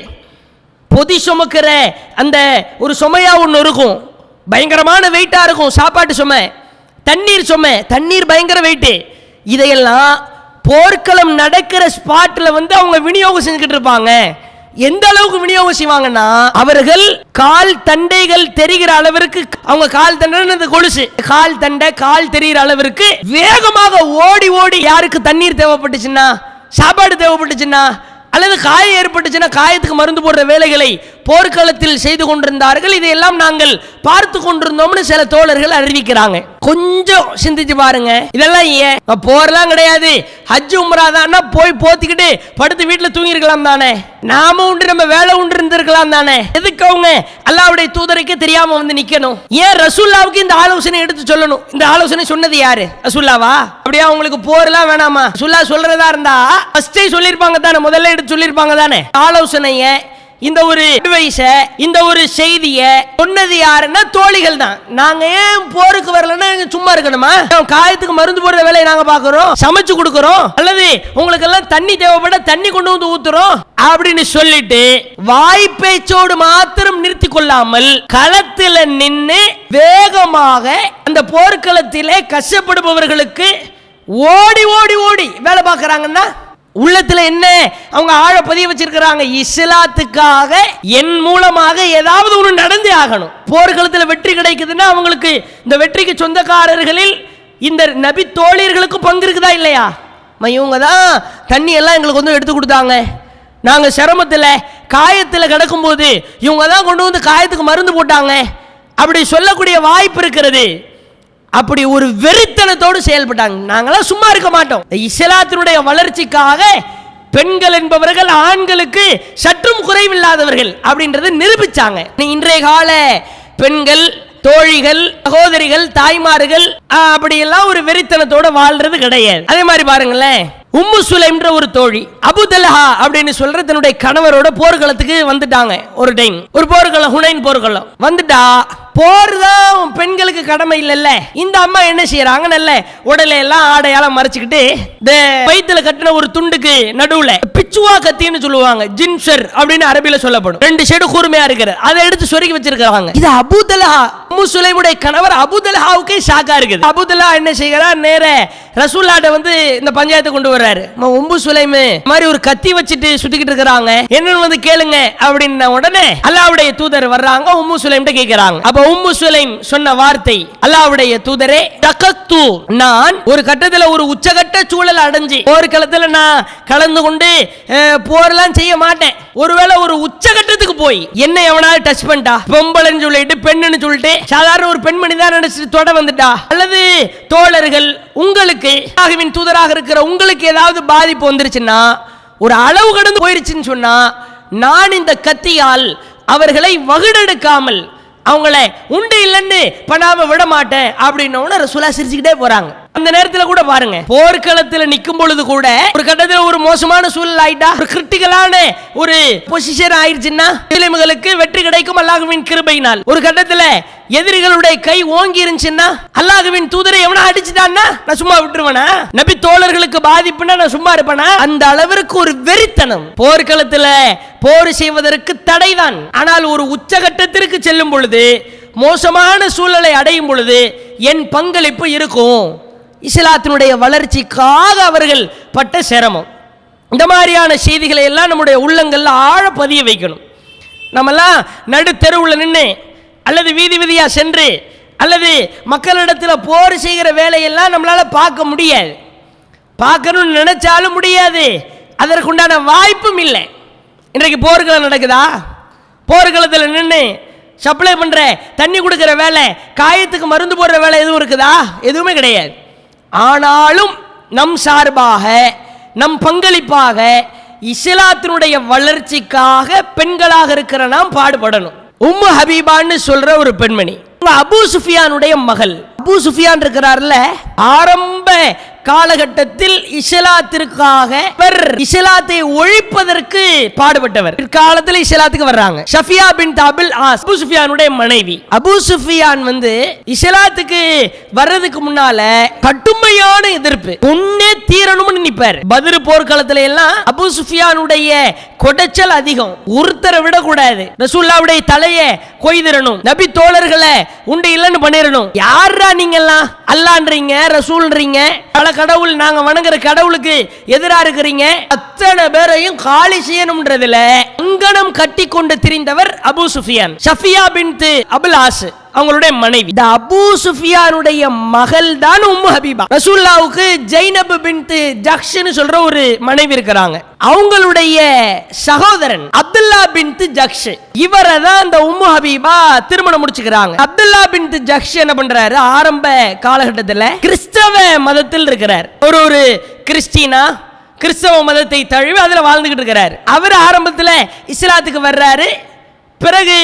[SPEAKER 1] பொதி சுமக்கிற அந்த ஒரு சுமையா ஒன்று இருக்கும், பயங்கரமான வெயிட்டா இருக்கும், சாப்பாட்டு சுமை, தண்ணீர் சுமை, தண்ணீர் பயங்கர வெயிட்டு, இதையெல்லாம் போர்க்களம் நடக்கிற ஸ்பாட்ல அவங்க விநியோகம் செஞ்சுக்கிட்டு இருப்பாங்க. எந்த அளவுக்கு விநியோகம் செய்வாங்கன்னா அவர்கள் கால் தண்டைகள் தெரிகிற அளவிற்கு, அவங்க கால் தண்டை கொலுசு, கால் தண்டை கால் தெரிகிற அளவிற்கு வேகமாக ஓடி ஓடி யாருக்கு தண்ணீர் தேவைப்பட்டுச்சுன்னா, சாப்பாடு தேவைப்பட்டுச்சுன்னா, அல்லது காயம் ஏற்பட்டுச்சுன்னா காயத்துக்கு மருந்து போடுற வேலைகளை போர்க்களத்தில் செய்து கொண்டிருந்தார்கள். இதையெல்லாம் நாங்கள் பார்த்து கொண்டிருந்தோம்னு சில தோழர்கள் அறிவிக்கிறாங்க. கொஞ்சம் சிந்திச்சு பாருங்க, இதெல்லாம் ஏன் போர்லாம் கிடையாது, ஹஜ் உம்ரா தான், போய் போத்திக்கிட்டு படுத்து வீட்டில் தூங்கி இருக்கலாம் தானே, நாம உண்டு நம்ம வேலை உண்டு இருந்திருக்கலாம் தானே, எதுக்கு அவங்க அல்லாஹ்வுடைய தூதருக்கு தெரியாம நிக்கணும்? ஏன் ரசூலுல்லாவுக்கு இந்த ஆலோசனை எடுத்து சொல்லணும்? இந்த ஆலோசனை சொன்னது யாரு? ரசூலுல்லாவா? அப்படியே உங்களுக்கு போர்லாம் வேணாமா? ரசூலுல்லாஹ் சொல்றதா இருந்தா ஃபர்ஸ்டே சொல்லிருப்பாங்க தானே, முதல்ல எடுத்து சொல்லிருப்பாங்க தானே. ஆலோசனைய இந்த ஒரு அட்வைஸ, இந்த ஒரு செய்தியை சொன்னது யாருன்னா தோழிகள் தான். நாங்க ஏன் போருக்கு வரலன்னா சும்மா இருக்கணுமா? காயத்துக்கு மருந்து போடுற வேலையை நாங்க பாக்குறோம், சமைச்சு கொடுக்கிறோம், அல்லது உங்களுக்கு எல்லாம் தண்ணி தேவைப்பட தண்ணி கொண்டு வந்து ஊத்துறோம் அப்படின்னு சொல்லிட்டு வாய்ப்பேச்சோடு மாத்திரம் நிறுத்தி கொள்ளாமல் களத்தில் நின்று வேகமாக அந்த போர்க்களத்திலே கஷ்டப்படுபவர்களுக்கு ஓடி ஓடி ஓடி வேலை பார்க்கறாங்கன்னா உள்ளத்துல என்ன அவங்க ஆழ பதிய வச்சிருக்கிறாங்க? இஸ்லாத்துக்காக என் மூலமாக ஏதாவது ஒன்று நடந்தே ஆகணும். போர்க்களத்தில் வெற்றி கிடைக்குதுன்னா அவங்களுக்கு இந்த வெற்றிக்கு சொந்தக்காரர்களில் இந்த நபி தோழர்களுக்கு பங்கு இருக்குதா இல்லையா? இவங்க தான் தண்ணி எல்லாம் எங்களுக்கு வந்து எடுத்து கொடுத்தாங்க. நாங்கள் சிரமத்தில் காயத்தில் கிடக்கும்போது இவங்க தான் கொண்டு வந்து காயத்துக்கு மருந்து போட்டாங்க. அப்படி சொல்லக்கூடிய வாய்ப்பு இருக்கிறது. அப்படி ஒரு வெறித்தனத்தோடு செயல்பட்டாங்க. நாங்களாம் சும்மா இருக்க மாட்டோம். இஸ்லாத்தினுடைய வளர்ச்சிக்காக பெண்கள் என்பவர்கள் ஆண்களுக்கு சற்றும் குறைவில்லாதவர்கள் அப்படின்றத நிரூபிச்சாங்க. இன்றைய கால பெண்கள், தோழிகள், சகோதரிகள், தாய்மார்கள் அப்படியெல்லாம் ஒரு வெறித்தனத்தோட வாழ்றது கிடையாது. அதே மாதிரி பாருங்களேன், உம்மு சுலைம்ன்ற ஒரு தோழி அபு தல்ஹா அப்படின்னு சொல்ற தன்னுடைய கணவரோட போர்க்களத்துக்கு வந்துட்டாங்க. ஒரு டைம் ஒரு போர்க்களம், ஹுனைன் போர்க்களம் வந்துட்டா. போர் தான் பெண்களுக்கு கடமை இல்லைல்ல. இந்த அம்மா என்ன செய்யறாங்க, நல்ல உடலை எல்லாம் ஆடையால மறைச்சுக்கிட்டு இந்த வயிற்றுல கட்டின ஒரு துண்டுக்கு நடுவுல பிச்சுவா கத்தின்னு சொல்லுவாங்க, ஜின்சர் அப்படின்னு அரபியில சொல்லப்படும், 2 சைடு கூர்மையா இருக்கிற அதை எடுத்து சொருகி வச்சிருக்காங்க. இது அபு தல்ஹா, உம்மு சுலைமுடைய கணவர் அபு தல்ஹாவுக்கு ஷாக்கா இருக்குது. அபு தல்ஹா என்ன செய்யறார், நேர ரசூலுல்லாஹ்ட்ட வந்து இந்த பஞ்சாயத்தை கொண்டு வர்றாரு. உம்மு சுலைம் மாதிரி ஒரு கத்தி வச்சுட்டு சுத்திக்கிட்டு இருக்கிறாங்க, என்னன்னு வந்து கேளுங்க அப்படின்ன உடனே அல்லாஹ்வுடைய தூதர் வர்றாங்க. உம்மு சுலைம்ட்ட கேக்குறாங்க. அப்ப உம்மு சுலைம் சொன்ன வார்த்தை, அல்லாஹ்வுடைய தூதரே, தகத்து, நான் ஒரு கட்டத்துல ஒரு உச்சகட்ட சூழல் அடைஞ்சு போர்க்களத்துல நான் கலந்து கொண்டு போர்லாம் செய்ய மாட்டேன். ஒருவேளை ஒரு உச்சகட்டத்துக்கு போய் என்ன எவனாவது டச் பண்ணிட்டா, பொம்பளைன்னு சொல்லிட்டு பெண்ணுன்னு சொல்லிட்டு சாதாரண ஒரு பெண்மணி தான் நினைச்சிட்டு தொட வந்துட்டா, அல்லது தோழர்கள் உங்களுக்கு அல்லாஹ்வின் தூதராக இருக்கிற உங்களுக்கு ஏதாவது பாதிப்பு வந்துருச்சுன்னா, ஒரு அளவு கடந்து போயிருச்சுன்னு சொன்னா, நான் இந்த கத்தியால் அவர்களை வகுடெடுக்காமல் அவங்கள உண்டு இல்லைன்னு பண்ணாம விட மாட்டேன் அப்படின்னு ரசூலா சிரிச்சுக்கிட்டே போறாங்க. அந்த நேரத்தில் கூட பாருங்க, போர்க்களத்தில் நிற்கும் பொழுது கூட ஒரு கட்டத்தில் ஒரு மோசமான சூழல் ஆயிட்டா, ஒரு கிரிட்டிக்கலான ஒரு பொசிஷன் ஆயிடுச்சுன்னா முஸ்லிம்களுக்கு வெற்றி கிடைக்கும் அல்லாஹ்வின் கிருபையினால். ஒரு கட்டத்தில் எதிரிகளுடைய கை ஓங்கி இருந்துச்சுன்னா, அல்லாஹ்வின் தூதரை எவனா அடிச்சுட்டான்னா நான் சும்மா விட்டுருவேனா? நபி தோழர்களுக்கு பாதிப்புனா நான் சும்மா இருப்பேனா? அந்த அளவிற்கு ஒரு வெறித்தனம். போர்க்களத்தில் போர் செய்வதற்கு தடைதான். ஆனால் ஒரு உச்சகட்டத்திற்கு செல்லும் பொழுது, மோசமான சூழலை அடையும் பொழுது என் பங்களிப்பு இருக்கும். இஸ்லாத்தினுடைய வளர்ச்சிக்காக அவர்கள் பட்ட சிரமம். இந்த மாதிரியான செய்திகளை எல்லாம் நம்முடைய உள்ளங்கள்ல ஆழ பதிய வைக்கணும். நம்மெல்லாம் நடு தெருவில் நின்று அல்லது வீதி வீதியா சென்று அல்லது மக்களிடத்தில் போர் செய்கிற வேலையெல்லாம் நம்மளால பார்க்க முடியாது. பார்க்கணும்னு நினைச்சாலும் முடியாது. அதற்குண்டான வாய்ப்பும் இல்லை. இன்றைக்கு போர்க்களம் நடக்குதா? போர்க்களத்தில் நின்று சப்ளை பண்ற தண்ணி கொடுக்கிற வேலை, காயத்துக்கு மருந்து போடுற வேலை எதுவும் இருக்குதா? எதுவுமே கிடையாது. ஆனாலும் நம் சார்பாக, நம் பங்களிப்பாக இஸ்லாத்தினுடைய வளர்ச்சிக்காக பெண்களாக இருக்கிற நாம் பாடுபடணும். உம்மு ஹபீபான்னு சொல்ற ஒரு பெண்மணி, அபூ சுஃபியானுடைய மகள். அபூ சுஃபியான் இருக்கிறார்ல, ஆரம்ப காலகட்டத்தில் இஸ்லாத்திற்காக இஸ்லாத்தை ஒழிப்பதற்கு பாடுபட்டவர். காலத்தில் இஸ்லாத்துக்கு வர்றாங்க. ஷஃபியா பின்த் அபில் ஆஸ், அபூ சுஃபியானுடைய மனைவி. அபூ சுஃபியான் வந்து இஸ்லாத்துக்கு வர்றதுக்கு முன்னால கடுமையான எதிர்ப்பு, உன்னே தீரணும்னு நினைப்பார். பத்ர் போர்க்களத்துல எல்லாம் அபூ சுஃபியானுடைய கொடைச்சல் அதிகம். ஒருத்தரை விட கூடாது. ரசூலுல்லாஹ்வுடைய தலையை கொய்திரணும், நபி தோழர்களை உண்டு இல்லைன்னு பண்ணிடணும். யாரா நீங்க எல்லாம் அல்லான்றீங்க, ரசூல்ன்றீங்க, பல கடவுள் நாங்க வணங்குற கடவுளுக்கு எதிராக இருக்கிறீங்க, அத்தனை பேரையும் காலி செய்யணும்ன்றதுல அங்கனம் கட்டி கொண்டு திரிந்தவர் அபூ சுஃபியான். ஷஃபியா பின்த் அபில் ஆஸ் அவங்களுடைய மனைவி. இந்த அபூ சுஃபியானுடைய மகள் தான் உம்மு ஹபீபா. ரசூலுல்லாஹ்வுக்கு ஜைனப் பின்த் ஜக்ஷ்னு சொல்ற ஒரு மனைவி இருக்கிறாங்க. அவங்களுடைய சகோதரன் அப்துல்லா பின்த் ஜக்ஷ், இவரை தான் இந்த உம்மு ஹபீபா திருமணம் முடிச்சுக்கிறாங்க. அப்துல்லா பின்த் ஜக்ஷ் என்ன பண்றாரு, ஆரம்ப காலகட்டத்தில் கிறிஸ்தவ மதத்தில் இருக்கிறார். ஒரு கிறிஸ்டினா கிறிஸ்தவ மதத்தை தழுவி அதில் வாழ்ந்துகிட்டு இருக்கிறார். அவர் ஆரம்பத்தில் இஸ்லாத்துக்கு வர்றாரு. பிறகு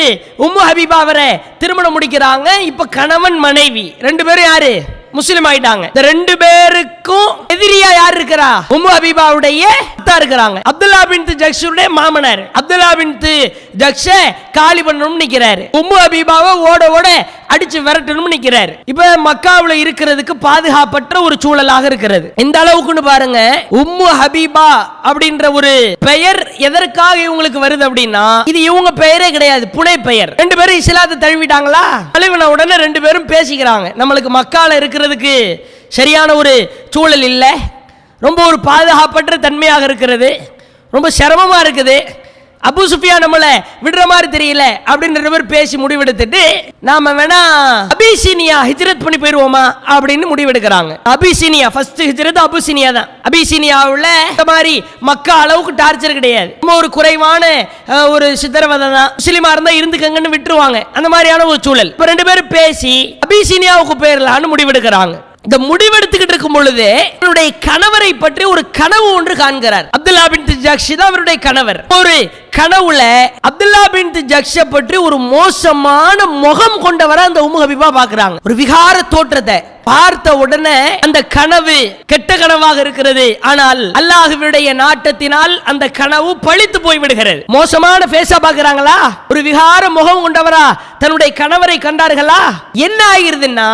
[SPEAKER 1] உம்மு ஹபீபா அவரை திருமணம் முடிக்கிறாங்க. இப்ப கணவன் மனைவி 2 பேரும் யாரு, முஸ்லிம் ஆயிட்டாங்க. இந்த 2 பேருக்கும் எதிரியா யார் இருக்கிறா, உம்மு ஹபீபாவுடைய அத்தா இருக்கிறாங்க. அப்துல்லா பின்த் ஜக்ஷுடைய மாமனார். அப்துல்லா பின்த் ஜக்ஷ காலி பண்ணணும்னு நிக்கிறாரு. உம்மு ஹபீபாவை ஓட ஓட அடிச்சு விரட்டணும்னு நிக்கிறாரு. இப்ப மக்காவுல இருக்கிறதுக்கு பாதுகாப்பற்ற ஒரு சூழலாக இருக்கிறது. இந்த அளவுக்குன்னு பாருங்க, உம்மு ஹபீபா அப்படின்ற ஒரு பெயர் எதற்காக இவங்களுக்கு வருது அப்படின்னா, இது இவங்க பெயரே கிடையாது, புனை பெயர். 2 பேரும் இஸ்லாத்தை தழுவிட்டாங்களா, தழுவின உடனே 2 பேரும் பேசிக்கிறாங்க, நம்மளுக்கு மக்கால இருக்கிறதுக்கு சரியான ஒரு சூழல் இல்லை, ரொம்ப ஒரு பாதுகாப்பற்ற தன்மையாக இருக்கிறது, ரொம்ப சிரமமாக இருக்குது. அபூ சுஃபியான் நம்மளை விடுற மாதிரி தெரியல அப்படின்னு 2 பேர் பேசி முடிவெடுத்துட்டு நாம வேணா அபிசீனியா ஹிஜ்ரத் பண்ணி போயிருவோமா அப்படின்னு முடிவெடுக்கிறாங்க. அபிசீனியா ஃபர்ஸ்ட் ஹிஜ்ரத் அபிசீனியா தான். அபிசீனியாவுல இந்த மாதிரி மக்கா அளவுக்கு டார்ச்சர் கிடையாது, ரொம்ப ஒரு குறைவான ஒரு சித்திரவதை தான். முஸ்லிமா இருந்தா இருந்துக்கங்கன்னு விட்டுருவாங்க, அந்த மாதிரியான ஒரு சூழல். இப்ப 2 பேரும் பேசி அபிசீனியாவுக்கு போயிடலான்னு முடிவெடுக்கிறாங்க. இந்த முடிவெடுத்துக்கிட்டு இருக்கும் பொழுது அவருடைய கணவரை பற்றி ஒரு கனவு ஒன்று காண்கிறார். அப்துல்லா பின் ஜக்ஷ் தான் அவருடைய கணவர். ஒரு கனவுல அப்துல்லா பின் ஜக்ஷ பற்றி ஒரு மோசமான முகம் கொண்டவரை அந்த உம்மு ஹபீபா பார்க்கறாங்க. ஒரு விகார தோற்றத்தை பார்த்த உடனே அந்த கனவு கெட்ட கனவாக இருக்கிறது, ஆனால் அல்லாஹ்வுடைய நாட்டத்தினால் அந்த கனவு பழித்து போய் விடுகிறது. மோசமான ஃபேஸா பார்க்கறாங்களா, ஒரு விகார முகம் கொண்டவரா தன்னுடைய கணவரை கண்டார்களா? என்ன ஆகிருதுன்னா,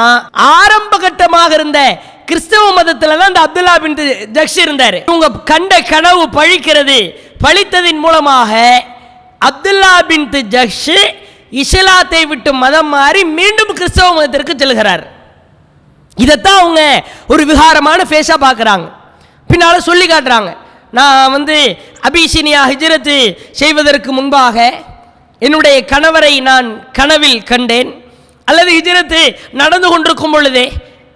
[SPEAKER 1] ஆரம்ப கட்டமாக இருந்த கிறிஸ்தவ மதத்துல தான் அந்த அப்துல்லா பின் ஜக்ஷ் இருந்தாரு. இவங்க கண்ட கனவு பழிக்கிறது. பழித்ததின் மூலமாக அப்துல்லா பின் ஜக்ஷ் இஸ்லாத்தை விட்டு மதம் மாறி மீண்டும் கிறிஸ்தவ மதத்திற்கு செல்கிறார். இதைத்தான் அவங்க ஒரு விகாரமான ஃபேஸா பார்க்குறாங்க. பின்னால சொல்லி காட்டுறாங்க, நான் அபிசீனியா ஹிஜ்ரத் செய்வதற்கு முன்பாக என்னுடைய கணவரை நான் கனவில் கண்டேன், அல்லது ஹிஜ்ரத் நடந்து கொண்டிருக்கும் பொழுதே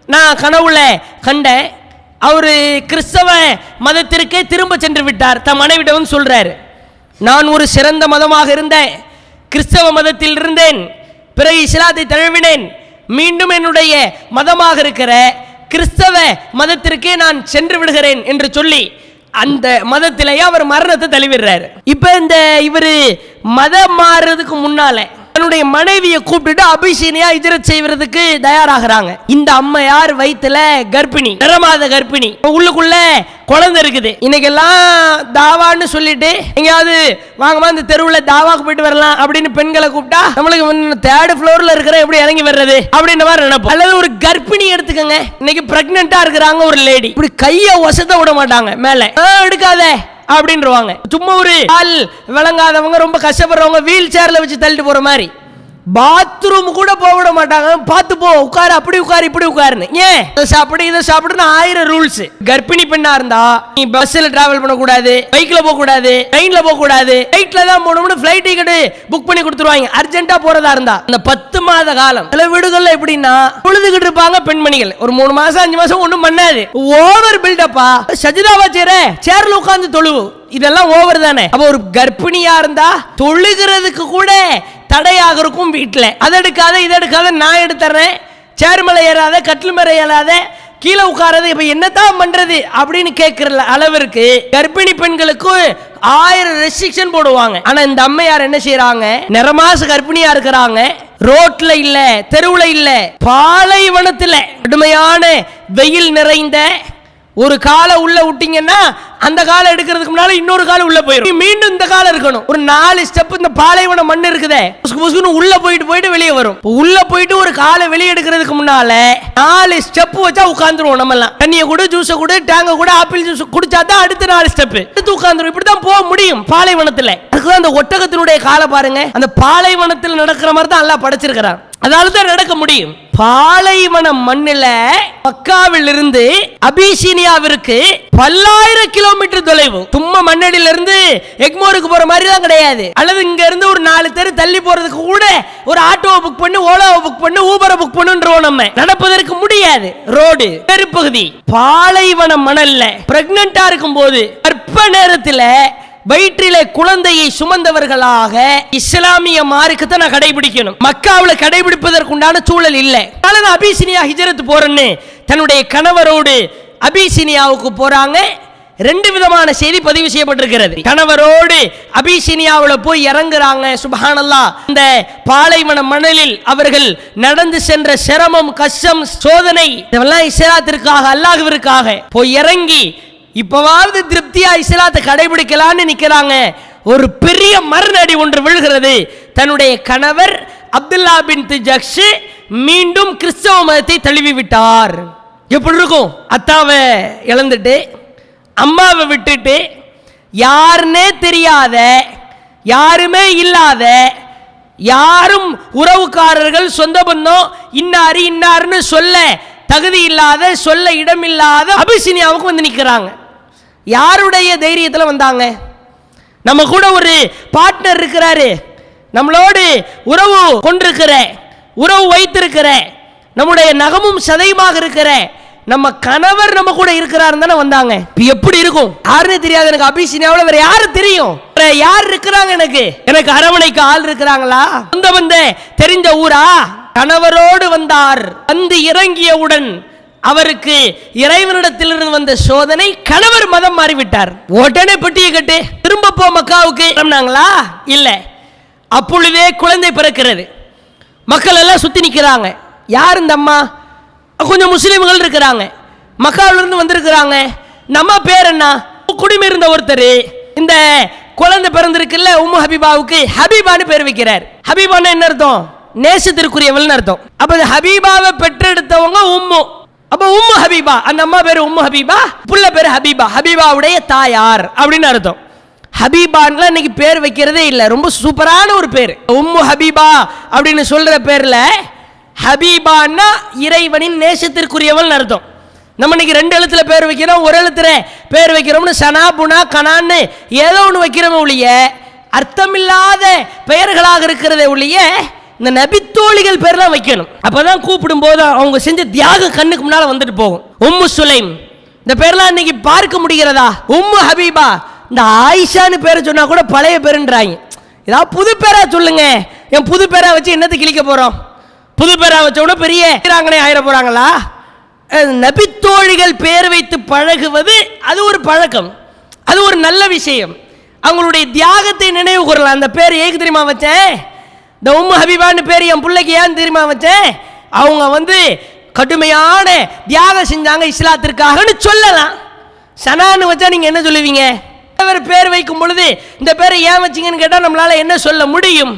[SPEAKER 1] நான் கனவுல கண்டேன். அவர் கிறிஸ்தவ மதத்திற்கே திரும்ப சென்று விட்டார். தம் மனைவிடம் சொல்றாரு, நான் ஒரு சிறந்த மதமாக இருந்தேன், கிறிஸ்தவ மதத்தில் இருந்தேன், பிறகு இஸ்லாத்தை தழுவினேன், மீண்டும் என்னுடைய மதமாக இருக்கிற கிறிஸ்தவ மதத்திற்கே நான் சென்று விடுகிறேன் என்று சொல்லி அந்த மதத்திலேயே அவர் மரணத்தை தழுவிடுறாரு. இப்ப இவரு மதம் மாறுறதுக்கு முன்னால தன்னுடைய மனைவியை கூப்பிட்டு அபிசீனியா ஹிஜ்ரத் செய்வதற்கு தயாராகிறாங்க. இந்த அம்மையார் வயிற்றுல கர்ப்பிணி, நிறமாத கர்ப்பிணி, உள்ளுக்குள்ள குழந்தை இருக்குது. இன்னைக்கெல்லாம் தாவான்னு சொல்லிட்டு எங்கேயாவது வாங்கம்மா இந்த தெருவில் தாவாக்கு போயிட்டு வரலாம் அப்படின்னு பெண்களை கூப்பிட்டா நம்மளுக்கு 3rd ஃப்ளோர்ல இருக்கிற எப்படி இறங்கி வர்றது அப்படின்ற மாதிரி நினைப்போம். அல்லது ஒரு கர்ப்பிணி எடுத்துக்கங்க, இன்னைக்கு பிரெக்னெண்டா இருக்கிறாங்க ஒரு லேடி, இப்படி கையை வசத்த விட மாட்டாங்க, மேல எடுக்காத அப்படின்றவாங்க. சும்மா ஒரு ஆள் விளங்காதவங்க, ரொம்ப கஷ்டப்படுறவங்க வீல் சேர்ல வச்சு தள்ளிட்டு போற மாதிரி பாத்ரூம் கூட போக விட மாட்டாங்க. பார்த்து போ, உட்காரு, அப்படி உட்காரு, இப்படி உட்காருன்னு. ஏன் சாப்பிடு இதை சாப்பிடுன்னு 1000 ரூல்ஸ். கர்ப்பிணி பெண்ணா இருந்தா நீ பஸ்ல டிராவல் பண்ணக்கூடாது, பைக்ல போக கூடாது, ட்ரெயின்ல போக கூடாது, ஃளைட்ல தான் போகணும்னு ஃளைட் டிக்கெட் புக் பண்ணி கொடுத்துருவாங்க. அர்ஜென்ட்டா போறதா இருந்தா அந்த 10 மாத காலம் சில வீடுகள்ல எப்படின்னா பொழுதுகிட்டு இருப்பாங்க பெண்மணிகள். ஒரு 3 மாசம் 5 மாசம் ஒண்ணும் பண்ணாது, ஓவர் பில்டப்பா. சஜிதாவா சேர்ல உட்கார்ந்து தொழுவு, இதெல்லாம் ஓவர் தானே. அப்ப ஒரு கர்ப்பிணியா இருந்தா தொழுகிறதுக்கு கூட தடையாக இருக்கும் வீட்டில். அதை எடுக்காத இதை எடுக்காத, நான் எடுத்துறேன், சேர் மேலே ஏறாத, கட்டில் மேலே ஏறாத, கீழே உட்காரது, இப்ப என்னதான் பண்றது அப்படின்னு கேட்கிற அளவிற்கு கர்ப்பிணி பெண்களுக்கு 1000 ரெஸ்ட்ரிக்ஷன் போடுவாங்க. ஆனா இந்த அம்மையார் என்ன செய்யறாங்க, நிறமாச கர்ப்பிணியா இருக்கிறாங்க, ரோட்ல இல்ல, தெருவுல இல்ல, பாலைவனத்துல கடுமையான வெயில் நிறைந்த ஒரு காலை உள்ள விட்டீங்கன்னா அந்த காலை எடுக்கிறதுக்கு முன்னால இன்னொரு காலை உள்ள போயிடும், மீண்டும் இந்த காலை இருக்கணும். ஒரு 4 ஸ்டெப் இந்த பாலைவன மண் இருக்குதே உள்ள போயிட்டு வெளியே வரும். உள்ள போயிட்டு ஒரு காலை வெளியே எடுக்கிறதுக்கு முன்னால 4 ஸ்டெப் வச்சா உட்கார்ந்துருவோம். நம்ம எல்லாம் தண்ணியை கூட, ஜூஸை கூட, டேங்க கூட, ஆப்பிள் ஜூஸ் குடிச்சா தான் அடுத்த 4 ஸ்டெப் எடுத்து உட்கார்ந்துரும். இப்படிதான் போக முடியும் பாலைவனத்துல. அதுக்குதான் அந்த ஒட்டகத்தினுடைய காலை பாருங்க, அந்த பாலைவனத்தில் நடக்கிற மாதிரி தான் எல்லாம் படைச்சிருக்கிறான், அதால தான் நடக்க முடியும். பாலைவன மண்ணில மக்காவில் இருந்து அபிசீனியாவிற்கு 10,000 கிலோமீட்டர் தொலைவு. சும்மா மண்ணடியில இருந்து எக்மோருக்கு போற மாதிரி தான் கிடையாது. அல்லது இங்க இருந்து ஒரு 4 தெரு தள்ளி போறதுக்கு கூட ஒரு ஆட்டோவை புக் பண்ணி, ஓலாவை புக் பண்ணி, ஊபரை புக் பண்ணுன்றோம். நம்ம நடப்பதற்கு முடியாது. ரோடு பெருப்பகுதி பாலைவன மணல்ல பிரெக்னண்டா இருக்கும் போது கர்ப்ப நேரத்தில் வயிற்றிலே குழந்தையை சுமந்தவர்களாக இஸ்லாமிய மார்க்கத்தை நான் கடைபிடிக்கணும். மக்காவில் கடைபிடிப்பதற்குண்டான சூழல் இல்லை. அபிசீனியா ஹிஜ்ரத் போறேன்னு தன்னுடைய கணவரோடு அபிசீனியாவுக்கு போறாங்க. 2 விதமான செய்தி பதிவு செய்யப்பட்டிருக்கிறது. கணவரோடு அபிசீனியாவில் போய் இறங்குறாங்க. சுப்ஹானல்லாஹ், இந்த பாலைவன மணலில் அவர்கள் நடந்து சென்ற சிரமம், கஷ்டம், சோதனை இதெல்லாம் இஸ்லாத்திற்காக, அல்லாஹ்விற்காக போய் இறங்கி இப்பவாவது திருப்தியா இஸ்லாத்தை கடைபிடிக்கலான்னு நிக்கிறாங்க. ஒரு பெரிய மரணடி ஒன்று விழுகிறது. தன்னுடைய கணவர் அப்துல்லா பின் ஜக்ஷ் மீண்டும் கிறிஸ்தவ மதத்தை தழுவி விட்டார். எப்படி இருக்கும்? அத்தாவை இழந்துட்டு, அம்மாவை விட்டுட்டு, யாருன்னே தெரியாத, யாருமே இல்லாத, யாரும் உறவுக்காரர்கள் சொந்த பந்தம் இன்னாருன்னு சொல்ல தகுதி இல்லாத, சொல்ல இடமில்லாத அபிசீனியாவுக்கு வந்து நிற்கிறாங்க. யாருடைய தைரியத்தில் வந்தாங்க? நம்ம கூட ஒரு பார்ட்னர் இருக்கிறாரு, நம்மளோடு உறவு கொண்டிருக்கிற, உறவு வைத்திருக்கிற, நம்முடைய நகமும் சதையுமாக இருக்கிற நம்ம கணவர் நம்ம கூட இருக்கிறாரு தானே வந்தாங்க. எப்படி இருக்கும்? யாருன்னு தெரியாது எனக்கு. அபிசீனியாவில் வேற யாரு தெரியும்? யார் இருக்கிறாங்க? எனக்கு அரவணைக்கு ஆள் இருக்கிறாங்களா? வந்த தெரிஞ்ச ஊரா? கணவரோடு வந்தார். வந்து இறங்கியவுடன் அவருக்கு இறைவனிடத்திலிருந்து வந்த சோதனை, கணவர் மதம் மாறிவிட்டார். உடனே பெட்டியை கட்டு திரும்ப போ மக்காவுக்கு கிளம்பினாங்களா? இல்ல. அப்பொழுதே குழந்தை பிறக்கிறது. மக்கள் எல்லாம் சுத்தி நிற்கிறாங்க. யார் இந்த அம்மா? கொஞ்சம் முஸ்லீம்கள் இருக்கிறாங்க, மக்காவிலிருந்து வந்திருக்கிறாங்க. நம்ம பேர் என்ன? குடிமை இருந்த ஒருத்தர் இந்த குழந்தை பிறந்திருக்குல்ல, உம்மு ஹபீபாவுக்கு ஹபீபான்னு பேர் வைக்கிறார். ஹபீபான்னு என்ன அர்த்தம்? நேசத்திற்குரியவள்னு அர்த்தம். அப்ப ஹபீபாவை பெற்றெடுத்தவங்க உம்மு. அப்ப உம்மு ஹபீபா, அந்த அம்மா பேரு உம்மு ஹபீபா, புள்ள பேரு ஹபீபா, ஹபீபாவுடைய தாயார் அப்படின்னு அர்த்தம். ஹபீபான்லாம் இன்னைக்கு பேர் வைக்கிறதே இல்லை. ரொம்ப சூப்பரான ஒரு பேர் உம்மு ஹபீபா அப்படின்னு சொல்ற பேர்ல ஹபீபான்னா இறைவனின் நேசத்திற்குரியவள் அர்த்தம். நம்ம இன்னைக்கு 2 எழுத்துல பேர் வைக்கிறோம், ஒரு எழுத்துல பேர் வைக்கிறோம்னு சனா புனா கனான்னு ஏதோ ஒன்று வைக்கிறோம் ஒழிய அர்த்தமில்லாத பெயர்களாக இருக்கிறதே ஒழிய இந்த நபித்தோழிகள் பேர்லாம் வைக்கணும். அப்பதான் கூப்பிடும் போது அவங்க செஞ்ச தியாகம் கண்ணுக்கு முன்னால வந்துட்டு போகும். உம்மு சுலைம் இந்த பேர்லாம் இன்னைக்கு பார்க்க முடிகிறதா? உம்மு ஹபீபா, இந்த ஆயிஷான்னு பேரை சொன்னா கூட பழைய பேருன்றாங்க. ஏதாவது புது பேரா சொல்லுங்க. என் புது பேரா வச்சு என்னத்தை கிழிக்க போறோம்? புது பேரா வச்சோட பெரிய வீராங்கனை ஆயிர போறாங்களா? நபித்தோழிகள் பேர் வைத்து பழகுவது அது ஒரு பழக்கம், அது ஒரு நல்ல விஷயம். அவங்களுடைய தியாகத்தை நினைவு கூறலாம். அந்த பேர் ஏக்கு தெரியுமா வச்சேன்? இந்த உம்மு ஹபீபான்னு பேர் என் பிள்ளைக்கு ஏன் தெரியுமா வச்சேன்? அவங்க கடுமையான தியாகம் செஞ்சாங்க இஸ்லாத்திற்காகன்னு சொல்லலாம். சனான்னு வச்சா நீங்க என்ன சொல்லுவீங்க? பேர் வைக்கும் பொழுது இந்த பேரை ஏன் வச்சீங்கன்னு கேட்டால் நம்மளால என்ன சொல்ல முடியும்?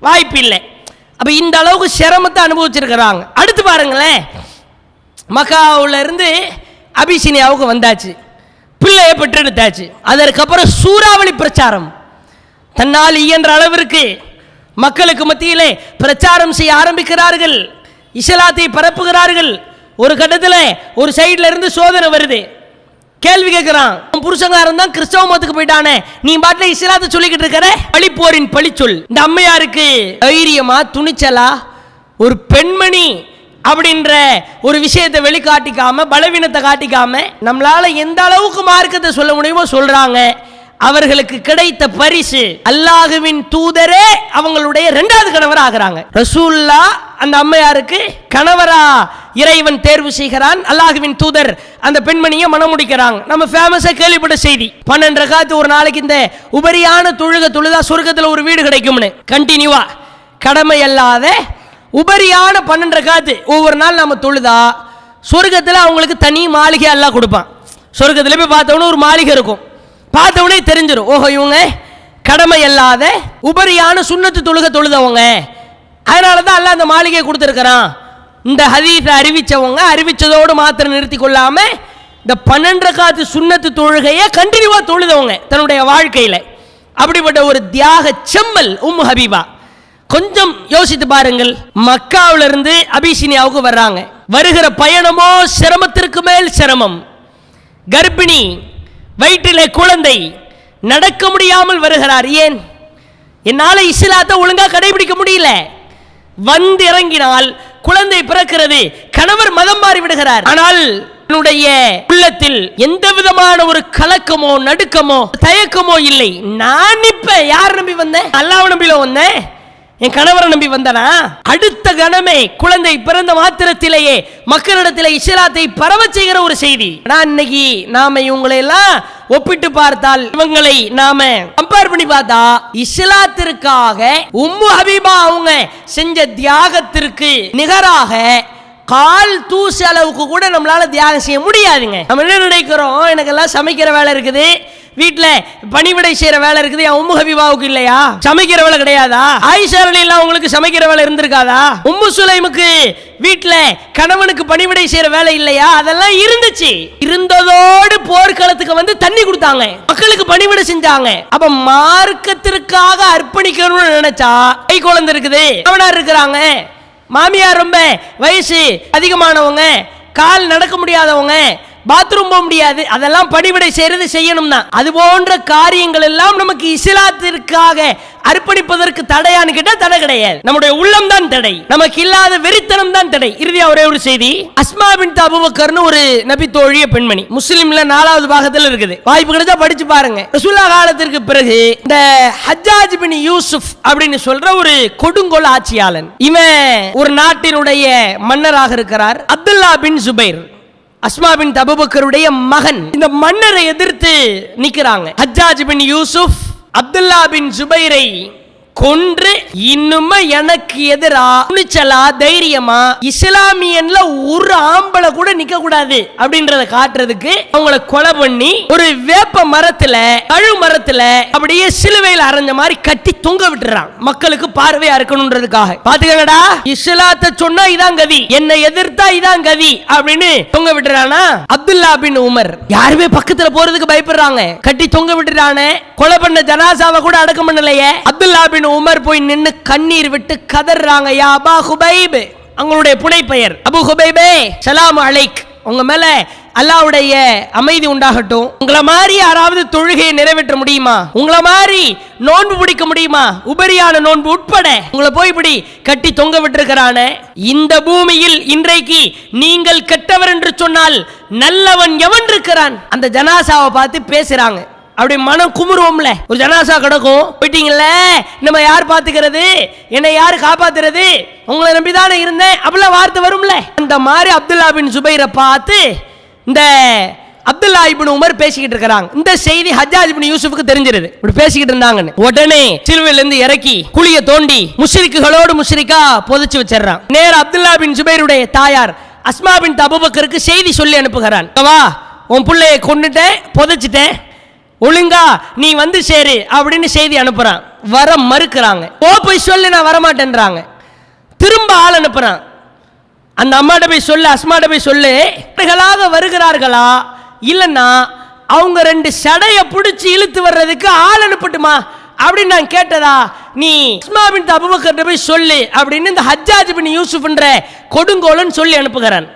[SPEAKER 1] வாய்ப்பு இல்லை. அப்ப இந்த அளவுக்கு சிரமத்தை அனுபவிச்சிருக்கிறாங்க. அடுத்து பாருங்களேன், மக்காவுல இருந்து அபிசீனியாவுக்கு வந்தாச்சு, பிள்ளையை பெற்றெடுத்தாச்சு. அதற்கப்புறம் சூறாவளி பிரச்சாரம். தன்னால் இயன்ற அளவிற்கு மக்களுக்கு மத்தியிலே பிரச்சாரம் செய்ய ஆரம்பிக்கிறார்கள், இஸ்லாத்தை பரப்புகிறார்கள். ஒரு கட்டத்தில் ஒரு சைட்ல இருந்து சோதனை வருது. கேள்வி கேட்கிறான், புருஷங்காரன் தான் கிறிஸ்தவ மதத்துக்கு போயிட்டானே, நீ பாட்டில் இஸ்லாத்தை சொல்லிக்கிட்டு இருக்கிற? பழிப்போரின் பழிச்சொல். இந்த அம்மையாருக்கு தைரியமா, துணிச்சலா, ஒரு பெண்மணி அப்படின்ற ஒரு விஷயத்தை வெளிக்காட்டிக்காம, பலவீனத்தை காட்டிக்காம நம்மளால எந்த அளவுக்கு மார்க்கத்தை சொல்ல முடியுமோ சொல்றாங்க. அவர்களுக்கு கிடைத்த பரிசு அல்லாஹ்வின் தூதரே அவங்களுடைய 2வது கணவர் ஆகிறாங்க. ரசூலுல்லாஹ் அந்த அம்மையாருக்கு கணவரா இறைவன் தேர்வு செய்கிறான். அல்லாஹ்வின் தூதர் அந்த பெண்மணியை மனம் முடிக்கிறாங்க. நம்ம ஃபேமஸா கேள்விப்பட்ட செய்தி, 12 ரகாத் ஒரு நாளைக்கு இந்த உபரியான தொழுதா சொர்க்கத்தில் ஒரு வீடு கிடைக்கும்னு. கண்டினியூவா கடமை அல்லாத உபரியான 12 ரகாத் ஒவ்வொரு நாள் நம்ம தொழுதா சொர்க்கத்தில் அவங்களுக்கு தனி மாளிகை அல்லாஹ் கொடுப்பான். சொர்க்கத்தில் போய் பார்த்தவொன்னே ஒரு மாளிகை இருக்கும். பார்த்தவொடனே தெரிஞ்சிடும், ஓஹோ இவங்க கடமை அல்லாத உபரியான சுன்னத்து தொழுதவங்க, அதனால தான் அல்லாஹ் அந்த மாளிகையை கொடுத்துருக்கிறான். இந்த ஹதீஸை அறிவிச்சதோடு மாத்திரம் நிறுத்தி கொள்ளாம இந்த 12 ரகாத் சுன்னத்து தொழுகையை கண்டினியூவா தொழுதவங்க தன்னுடைய வாழ்க்கையில. அப்படிப்பட்ட ஒரு தியாக செம்மல் உம்மு ஹபீபா. கொஞ்சம் யோசித்து பாருங்கள், மக்காவில இருந்து அபிசீனியாவுக்கு வர்றாங்க. வருகிற பயணமோ சிரமத்திற்கு மேல் சிரமம். கர்ப்பிணி, வயிற்றிலே குழந்தை, நடக்க முடியாமல் வருகிறார். ஏன்? என்னால இஸ்லாத்தை ஒழுங்கா கடைபிடிக்க முடியல. வந்து இறங்கினால் குழந்தை பிறக்கிறது, கணவர் மதம் மாறி விடுகிறார். ஆனால் என்னுடைய உள்ளத்தில் எந்த விதமான ஒரு கலக்கமோ நடுக்கமோ தயக்கமோ இல்லை. நான் இப்ப யார் நம்பி வந்தேன்? அல்லாஹ்வை நம்பில வந்தேன். என் கணவரை நம்பி வந்தனா? அடுத்த கணமே குழந்தை பிறந்த மாத்திரத்திலேயே மக்களிடத்தில் இஸ்லாத்தை பரவ செய்கிற ஒரு செய்தி. இன்னைக்கு நாம இவங்களை எல்லாம் ஒப்பிட்டு பார்த்தால், இவங்களை நாம கம்பேர் பண்ணி பார்த்தா, இஸ்லாத்திற்காக உம்மு ஹபீபா அவங்க செஞ்ச தியாகத்திற்கு நிகராக கால் தூசு அளவுக்கு கூட நம்மளால தியாகம் செய்ய முடியாதுங்க. நம்ம என்ன நினைக்கிறோம், எனக்கு எல்லாம் சமைக்கிற வேலை இருக்குது, வீட்டில் பணிவிடை செய்யற வேலை இருக்குது, என் உம்மு ஹபீபாவுக்கு இல்லையா? சமைக்கிற வேலை கிடையாதா? ஆயிஷா ரலியல்லாஹு உங்களுக்கு சமைக்கிற வேலை இருந்திருக்காதா? உம்மு சுலைமுக்கு வீட்டில் கணவனுக்கு பணிவிடை செய்யற வேலை இல்லையா? அதெல்லாம் இருந்துச்சு. இருந்ததோடு போர்க்களத்துக்கு வந்து தண்ணி கொடுத்தாங்க, மக்களுக்கு பணிவிடை செஞ்சாங்க. அப்ப மார்க்கத்திற்காக அர்ப்பணிக்கணும்னு நினைச்சா, கை குழந்தை இருக்குது, அவனார் இருக்கிறாங்க, மாமியார் ரொம்ப வயசு அதிகமானவங்க, கால் நடக்க முடியாதவங்க, பாத்ரூம் போக முடியாது, அதெல்லாம் பணிவிடை செய்யறது செய்யணும் தான். அது போன்ற காரியங்கள் எல்லாம் நமக்கு இஸ்லாத்திற்காக அர்ப்பணிப்பதற்கு தடையான்னு கேட்டா தடை கிடையாது. நம்முடைய உள்ளம் தான் தடை, நமக்கு இல்லாத வெறித்தனம் தான் தடை. இறுதியா ஒரே ஒரு செய்தி, அஸ்மா பின்த் அபூபக்கர்னு ஒரு நபி தோழிய பெண்மணி, முஸ்லிம்ல 4வது பாகத்தில் இருக்குது, வாய்ப்பு கிடைச்சா படிச்சு பாருங்க. ரசூலுல்லாஹ் காலத்திற்கு பிறகு இந்த ஹஜ்ஜாஜ் பின் யூசுப் அப்படின்னு சொல்ற ஒரு கொடுங்கோல் ஆட்சியாளன், இவன் ஒரு நாட்டினுடைய மன்னராக இருக்கிறார். அப்துல்லா பின் சுபைர், அஸ்மா பின்த் அபூபக்கருடைய மகன், இந்த மன்னரை எதிர்த்து நிக்கிறாங்க. ஹஜ்ஜாஜ் பின் யூசுப் அப்துல்லா பின் சுபைரை கொன்று இன்னுமே எனக்கு எதிரா துணிச்சலா தைரியமா இஸ்லாமியன்ல ஒரு ஆம்பளை கூட நிக்க கூடாது அப்படின்றத காட்டுறதுக்கு அவங்கள கொலை பண்ணி ஒரு வேப்ப மரத்துல கழு மரத்துல அப்படியே சிலுவையில் அரைஞ்ச மாதிரி கட்டி தொங்க விட்டுறான், மக்களுக்கு பார்வையா இருக்கணும்ன்றதுக்காக. பாத்துக்கங்கடா, இஸ்லாத்தை சொன்னா இதான் கதி, என்னை எதிர்த்தா இதான் கதி அப்படின்னு தொங்க விட்டுறானா. அப்துல்லா பின் உமர் யாருமே பக்கத்துல போறதுக்கு பயப்படுறாங்க, கட்டி தொங்க விட்டுறானே, கொலை பண்ண ஜனாசாவை கூட அடக்கம் பண்ணலையே. அப்துல்லா பின் உமர் போய் நின்னு கண்ணீர் விட்டு கதறாங்க, யா அபா ஹுபைப், அவங்களுடைய புனை பெயர் அபு ஹுபைபே ஸலாம் அலைக், உங்க மேல அல்லாஹ்வுடைய அமைதி உண்டாகட்டும். உங்களை மாதிரி யாராவது தொழுகையை நிறைவேற்ற முடியுமா? உங்களை மாதிரி நோன்பு பிடிக்க முடியுமா? உபரியான நோன்பு உட்பட உங்களை போய் இப்படி கட்டி தொங்க விட்டுருக்கிறானே. இந்த பூமியில் இன்றைக்கு நீங்கள் கெட்டவர் என்று சொன்னால் நல்லவன் எவன் இருக்கிறான்? அந்த ஜனாசாவை பார்த்து பேசுறாங்க. அப்படி மனம் குமுறுவோம்ல, ஒரு ஜனாசா கிடக்கும், போயிட்டீங்கல்ல, நம்ம யார் பாத்துக்கிறது, என்னை யாரு காப்பாத்துறது, உங்களை நம்பிதானே இருந்தேன், அப்படிலாம் வார்த்தை வரும்ல. அந்த மாதிரி அப்துல்லா பின் சுபைரை பார்த்து இந்த அப்துல்லா இப்னு உமர் பேசிக்கிட்டு இருக்கிறாங்க. இந்த செய்தி ஹஜ்ஜாஜ் பின் யூசுஃபுக்கு தெரிஞ்சிருது, இப்படி பேசிக்கிட்டு இருந்தாங்கன்னு. உடனே சிலுவையில இருந்து இறக்கி குழிய தோண்டி முஷ்ரிக்குகளோடு முஷ்ரிக்கா புதைச்சு வச்சிடறான். நேர அப்துல்லா பின் சுபைருடைய தாயார் அஸ்மா பின்த் அபூபக்கருக்கு செய்தி சொல்லி அனுப்புகிறான், வா உன் பிள்ளைய கொண்டுட்டேன், புதைச்சிட்டேன், ஒழுங்கா நீ வந்து சேரு அப்படின்னு செய்தி அனுப்புறான். வர மறுக்கிறாங்க, போய் சொல்லு, நான் வரமாட்டேன்றாங்க. திரும்ப ஆள் அனுப்புறான், அந்த அம்மாட்ட போய் சொல்லு, அஸ்மாட்ட போய் சொல்லு, வருகிறார்களா இல்லைன்னா அவங்க 2 சடைய பிடிச்சி இழுத்து வர்றதுக்கு ஆள் அனுப்பட்டுமா அப்படின்னு நான் கேட்டதா, நீ அஸ்மா பின்த் அபூபக்கர்ட்ட போய் சொல்லு அப்படின்னு இந்த ஹஜ்ஜாஜ் பின் யூசுப்ன்ற கொடுங்கோலன் சொல்லி அனுப்புகிறான்.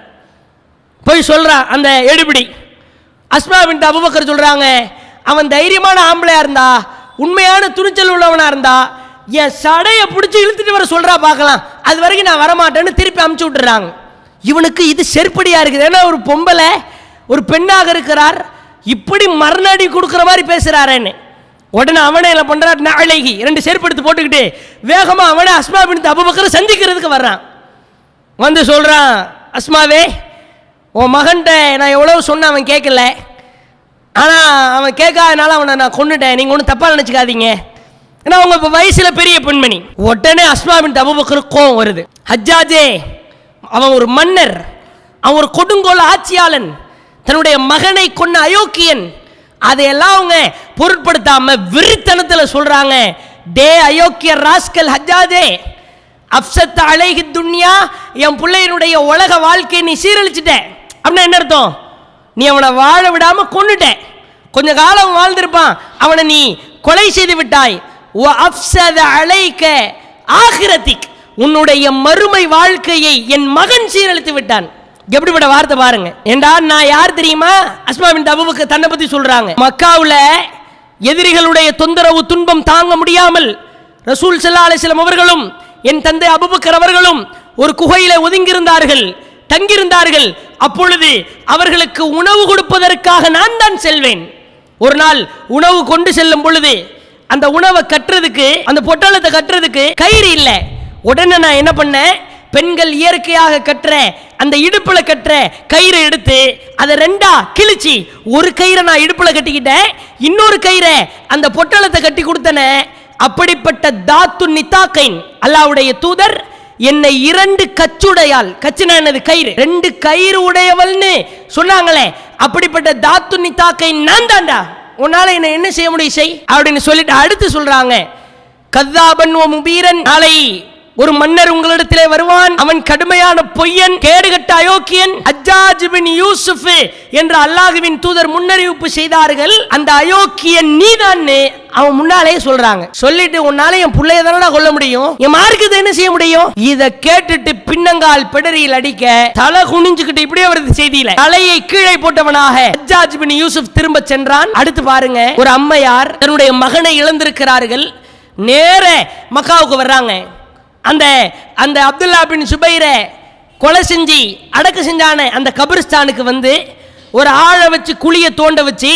[SPEAKER 1] போய் சொல்றான் அந்த எடுபிடி. அஸ்மா பின்த் அபூபக்கர் சொல்றாங்க, அவன் தைரியமான ஆம்பளையா இருந்தா, உண்மையான துணிச்சல் உள்ளவனா இருந்தா, என் சடைய பிடிச்சி இழுத்துட்டு வர சொல்றா பார்க்கலாம், அது வரைக்கும் நான் வரமாட்டேன்னு திருப்பி அமுச்சு விட்டுறாங்க. இவனுக்கு இது செருப்படியா இருக்குது, ஏன்னா ஒரு பொம்பளை ஒரு பெண்ணாக இருக்கிறார், இப்படி மரணடி கொடுக்குற மாதிரி பேசுறாருன்னு. உடனே அவனே என்ன பண்றான், நாளைக்கு 2 செருப்பு எடுத்து போட்டுக்கிட்டு வேகமா அவனே அஸ்மா பின்த் அபூபக்கரை சந்திக்கிறதுக்கு வர்றான். வந்து சொல்றான், அஸ்மாவே, உன் மகன்கிட்ட நான் எவ்வளவு சொன்ன அவன் கேட்கல, ஆனா அவன் கேட்காதனால அவனை நான் கொன்னுட்டேன், நீங்க ஒன்றும் தப்பா நினைச்சுக்காதீங்க, ஏன்னா அவங்க வயசுல பெரிய பெண்மணி. உடனே அஸ்மா பின்த் அபூபக்கருக்கு கோவம் வருது. ஹஜ்ஜாஜே, அவன் ஒரு மன்னர், அவன் ஒரு கொடுங்கோல் ஆட்சியாளன், தன்னுடைய மகனை கொன்ன அயோக்கியன், அதையெல்லாம் அவங்க பொருட்படுத்தாம வெறித்தனத்தில் சொல்றாங்க, டே அயோக்கிய ராஸ்கல் ஹஜ்ஜாஜே, அப்சத் அலைஹி துன்யா, என் பிள்ளையினுடைய உலக வாழ்க்கையை நீ சீரழிச்சிட்ட அப்படின்னா என்ன அர்த்தம்? நீ அவனை வாழ விடாம கொன்னுட்ட, கொஞ்ச காலம் வாழ்ந்திருப்பான், அவனை நீ கொலை செய்து விட்டாய். உன்னுடைய மறுமை வாழ்க்கையை என் மகன் சீரழித்து விட்டான். எப்படிப்பட்ட வார்த்தை பாருங்க. ஏண்டா நான் யார் தெரியுமா? அஸ்மா பின்த் அபூபக்கர் தன்னை பத்தி சொல்றாங்க. மக்காவுல எதிரிகளுடைய தொந்தரவு துன்பம் தாங்க முடியாமல் ரசூல் ஸல்லல்லாஹு அலைஹி வஸல்லம் அவர்களும் என் தந்தை அபூபக்கர் அவர்களும் ஒரு குகையில ஒதுங்கியிருந்தார்கள், தங்கியிருந்தார்கள். அப்பொழுது அவர்களுக்கு உணவு கொடுப்பதற்காக நான் தான் செல்வேன். ஒரு நாள் உணவு கொண்டு செல்லும் பொழுது அந்த உணவை கட்டுறதுக்கு, அந்த பொட்டலத்தை கட்டுறதுக்கு கயிறு இல்லை. உடனே நான் என்ன பண்ணேன், பெண்கள் இயற்கையாக கட்டுற அந்த இடுப்புல கட்டுற கயிறை எடுத்து அதை 2ஆ கிழிச்சு ஒரு கயிறை நான் இடுப்புல கட்டிக்கிட்டேன், இன்னொரு கயிறை அந்த பொட்டலத்தை கட்டி கொடுத்தன. அப்படிப்பட்ட தாத்து நித்தாக்கைன், அல்லாஹ்வுடைய தூதர் என்னை 2 கச்சுடையால், கச்சுனா என்னது, கயிறு, 2 கயிறு உடையவள்னு சொன்னாங்களே, அப்படிப்பட்ட தாத்து நித்தாக்கை நான் தாண்டா, உன்னால என்ன செய்ய முடியும் செய் அப்படின்னு சொல்லிட்டு அடுத்து சொல்றாங்க, கத்தாபன் ஓ முபீரன், நாளை ஒரு மன்னர் உங்களிடத்திலே வருவான், அவன் கடுமையான பொய்யன், கேடுகட்ட அயோக்கியன், ஹஜ்ஜாஜ் பின் யூசுப் என்ற அல்லாஹ்வின் தூதர் முன்னறிவிப்பு செய்தார்கள், அந்த அயோக்கியன் நீதான் அவன் முன்னாலே சொல்றாங்க. சொல்லிட்டு உன்னால என் பிள்ளைய தானடா கொல்ல முடியும், என் மார்க்கு என்ன செய்ய முடியும்? இத கேட்டுட்டு பின்னங்கால் பெடரியில் அடிக்க தலை குனிஞ்சுக்கிட்டு இப்படியே வருது செய்தியில, தலையை கீழே போட்டவனாக ஹஜ்ஜாஜ் பின் யூசுப் திரும்ப சென்றான். அடுத்து பாருங்க, ஒரு அம்மையார் தன்னுடைய மகனை இழந்திருக்கிறார்கள், நேர மக்காவுக்கு வர்றாங்க. அந்த அந்த அப்துல்லா பின் சுபைரை கொலை செஞ்சு அடக்க செஞ்சான அந்த கபிரிஸ்தானுக்கு வந்து ஒரு ஆழை வச்சு குழியை தோண்ட வச்சு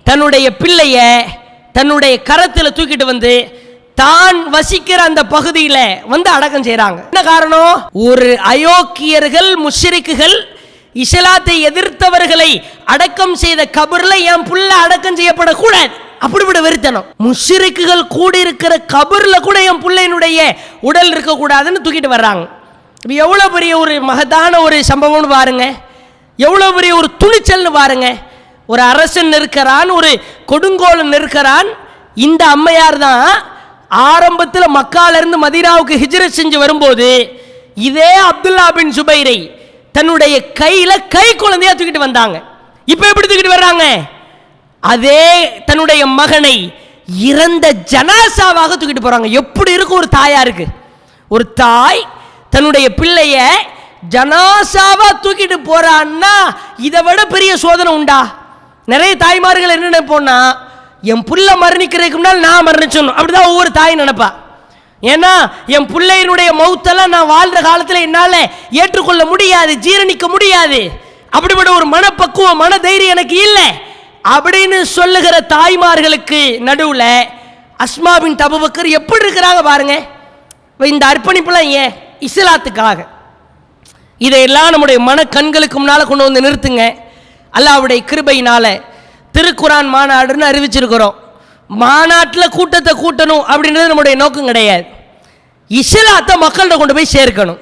[SPEAKER 1] தன்னுடைய பிள்ளைய தன்னுடைய கரத்தில் தூக்கிட்டு வந்து தான் வசிக்கிற அந்த பகுதியில் வந்து அடக்கம் செய்கிறாங்க. என்ன காரணம்? ஒரு அயோக்கியர்கள் முஷ்ரிக்குகள் இஸ்லாத்தை எதிர்த்தவர்களை அடக்கம் செய்த கபர்ல என் புள்ள அடக்கம் செய்யப்படக்கூடாது, அப்படிப்பட்ட வெறித்தனம். முஷ்ரிக்குகள் கூடியிருக்கிற கபர்ல கூட என் பிள்ளையினுடைய உடல் இருக்கக்கூடாதுன்னு தூக்கிட்டு வர்றாங்க. எவ்வளோ பெரிய ஒரு மகத்தான ஒரு சம்பவம்னு பாருங்க, எவ்வளோ பெரிய ஒரு துணிச்சல்னு பாருங்க. ஒரு அரசன் இருக்கிறான், ஒரு கொடுங்கோலன் இருக்கிறான். இந்த அம்மையார் தான் ஆரம்பத்தில் மக்காலிருந்து மதீனாவுக்கு ஹிஜ்ரத் செஞ்சு வரும்போது இதே அப்துல்லா பின் சுபைரை தன்னுடைய கையில கை குழந்தையா தூக்கிட்டு வந்தாங்க. இப்போ எப்படி தூக்கிட்டு வர்றாங்க? அதே தன்னுடைய மகனை இறந்த ஜனாசாவாக தூக்கிட்டு போறாங்க. எப்படி இருக்கும் ஒரு தாயாருக்கு? ஒரு தாய் தன்னுடைய பிள்ளைய ஜனாசாவா தூக்கிட்டு போறான்னா இதை விட பெரிய சோதனை உண்டா? நிறைய தாய்மார்கள் என்ன நினைப்போம்னா, என் புள்ள மரணிக்கிறதுக்கு முன்னால் நான் மரணிச்சணும், அப்படிதான் ஒவ்வொரு தாய் நினைப்பா. ஏன்னா என் பிள்ளையினுடைய மௌத்தெல்லாம் நான் வாழ்ற காலத்தில் என்னால் ஏற்றுக்கொள்ள முடியாது, ஜீரணிக்க முடியாது, அப்படிப்பட்ட ஒரு மனப்பக்குவம் மன தைரியம் எனக்கு இல்லை அப்படின்னு சொல்லுகிற தாய்மார்களுக்கு நடுவில் அஸ்மா பின்த் அபூ பக்கர் எப்படி இருக்கிறாங்க பாருங்க. இந்த அர்ப்பணிப்புலாம் ஏன்? இஸ்லாத்துக்காக. இதையெல்லாம் நம்முடைய மன கண்களுக்கு முன்னால் கொண்டு வந்து நிறுத்துங்க. அல்லாஹ்வுடைய கிருபையினால திருக்குரான் மாநாடுன்னு அறிவிச்சிருக்கிறோம். மாநாட்டில் கூட்டத்தை கூட்டணும் அப்படின்றது நம்முடைய நோக்கம் கிடையாது. இஸ்லாத்தை மக்கள்கிட்ட கொண்டு போய் சேர்க்கணும்.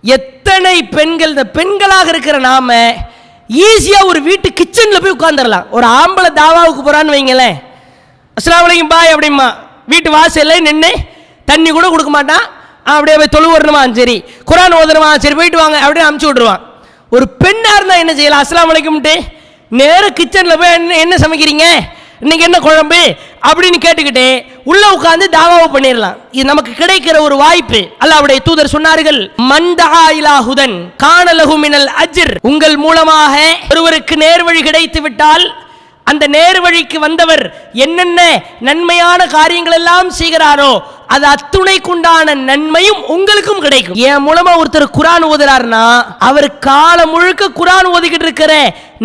[SPEAKER 1] எத்தனை பெண்கள், இந்த பெண்களாக இருக்கிற நாம ஈஸியாக ஒரு வீட்டு கிச்சனில் போய் உட்காந்துடலாம். ஒரு ஆம்பளை தாவாவுக்கு போகிறான்னு வைங்களேன், அஸ்ஸலாமு அலைக்கும் பாய் அப்படிமா வீட்டு வாசல்ல நின்று தண்ணி கூட கொடுக்க மாட்டான், அப்படியே போய் தொழு வரணுமா, சரி குரான் ஓதணுமா, சரி போயிட்டு வாங்க அப்படின்னு அமுச்சு விட்ருவான். ஒரு பெண்ணாக இருந்தால் என்ன செய்யலாம்? அஸ்ஸலாமு அலைக்கும்ட்டு நேராக கிச்சனில் போய் என்ன சமைக்கிறீங்க, இன்னைக்கு என்ன குழம்பு அப்படின்னு கேட்டுக்கிட்டு உள்ள உட்கார்ந்து தாவாவை பண்ணிடலாம். இது நமக்கு கிடைக்கிற ஒரு வாய்ப்பு. அல்லாஹ்வுடைய தூதர் சொன்னார்கள், மன்தஆ இலா ஹுதன் கான லஹு மினல் அஜ்ர், உங்கள் மூலமாக ஒருவருக்கு நேர்வழி கிடைத்து விட்டால் அந்த நேர்வழிக்கு வந்தவர் என்னென்ன நன்மையான காரியங்கள் எல்லாம் செய்கிறாரோ அது அத்துணைக்குண்டான நன்மையும் உங்களுக்கும் கிடைக்கும். என் மூலமா ஒருத்தர் குரான் ஓதுறாருன்னா அவர் காலம் முழுக்க குரான் ஓதிக்கிட்டு இருக்கிற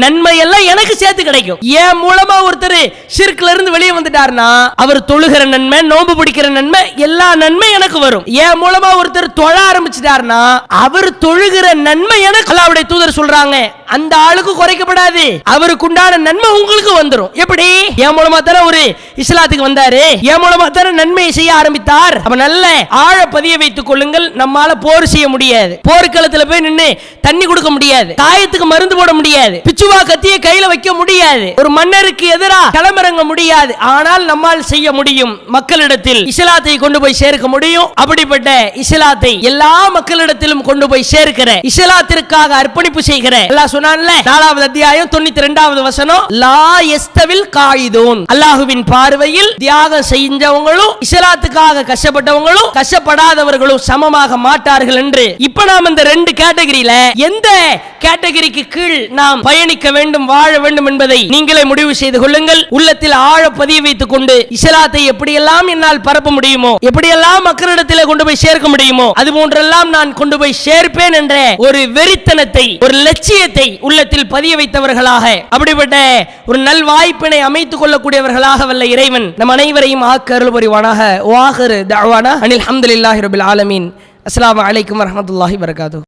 [SPEAKER 1] நன்மை எல்லாம் எனக்கு சேர்த்து கிடைக்கும். என் மூலமா ஒருத்தர் ஷிர்க்ல இருந்து வெளியே வந்துட்டாருன்னா அவர் தொழுகிற நன்மை, நோன்பு பிடிக்கிற நன்மை, எல்லா நன்மை எனக்கு வரும். என் மூலமா ஒருத்தர் தொழ ஆரம்பிச்சிட்டாருன்னா அவர் தொழுகிற நன்மை எனக்கு. அல்லாஹ்வுடைய தூதர் சொல்றாங்க, அந்த ஆளுக்கு குறைக்கப்படாது, அவருக்கு உண்டான நன்மை உங்களுக்கு வந்துடும். எப்படி? என் மூலமா தானே ஒரு இஸ்லாத்துக்கு வந்தாரு, என் மூலமா தானே நன்மையை செய்ய ஆரம்பித்தார். அப்ப நல்ல ஆழ பதிய வைத்துக் கொள்ளுங்கள். நம்மால போர் செய்ய முடியாது, போர்க்களத்தில் போய் நின்று தண்ணி கொடுக்க முடியாது, காயத்துக்கு மருந்து போட முடியாது, பிச்சுவா கத்தியை கையில வைக்க முடியாது, ஒரு மன்னருக்கு எதிராக களமிறங்க முடியாது. ஆனால் நம்மால் செய்ய முடியும், மக்களிடத்தில் இஸ்லாத்தை கொண்டு போய் சேர்க்க முடியும். அப்படிப்பட்ட இஸ்லாத்தை எல்லா மக்களிடத்திலும் கொண்டு போய் சேர்க்கிற, இஸ்லாத்திற்காக அர்ப்பணிப்பு செய்கிற அல்லாஹ் சொன்னான்ல, 4வது அத்தியாயம் 92வது வசனம், லா யஸ்தவில் காயிதூன், அல்லாஹ்வின் பார்வையில் தியாகம் செஞ்சவங்களும் இஸ்லாத்துக்காக கஷ்டப்பட்டவங்களும் கஷ்டப்படாதவர்களும் சமமாக மாட்டார்கள் என்று. இப்ப நாம் இந்த ரெண்டு கேட்டகரியில எந்த கேட்டகரிக்கு கீழ் நாம் பயணிக்க வேண்டும், வாழ வேண்டும் என்பதை நீங்களே முடிவு செய்து கொள்ளுங்கள். உள்ளத்தில் ஆழ பதிய வைத்துக் கொண்டு இஸ்லாத்தை எப்படியெல்லாம் என்னால் பரப்ப முடியுமோ, எப்படியெல்லாம் மக்களிடத்தில் கொண்டு போய் சேர்க்க முடியுமோ அது போன்றெல்லாம் நான் கொண்டு போய் சேர்ப்பேன் என்ற ஒரு வெறித்தனத்தை, ஒரு லட்சியத்தை உள்ளத்தில் பதிய வைத்தவர்களாக, அப்படிப்பட்ட ஒரு நல் வாய்ப்பினை அமைத்துக் கொள்ளக்கூடியவர்களாக வல்ல இறைவன் நம் அனைவரையும் ஆக்க அருள் புரிவானாக. வாஹிரு தஅவானா அனில் ஹம்துலில்லாஹி ரப்பில் ஆலமீன். அஸ்ஸலாமு அலைக்கும் வரஹ்மத்துல்லாஹி வபரகாத்துஹு.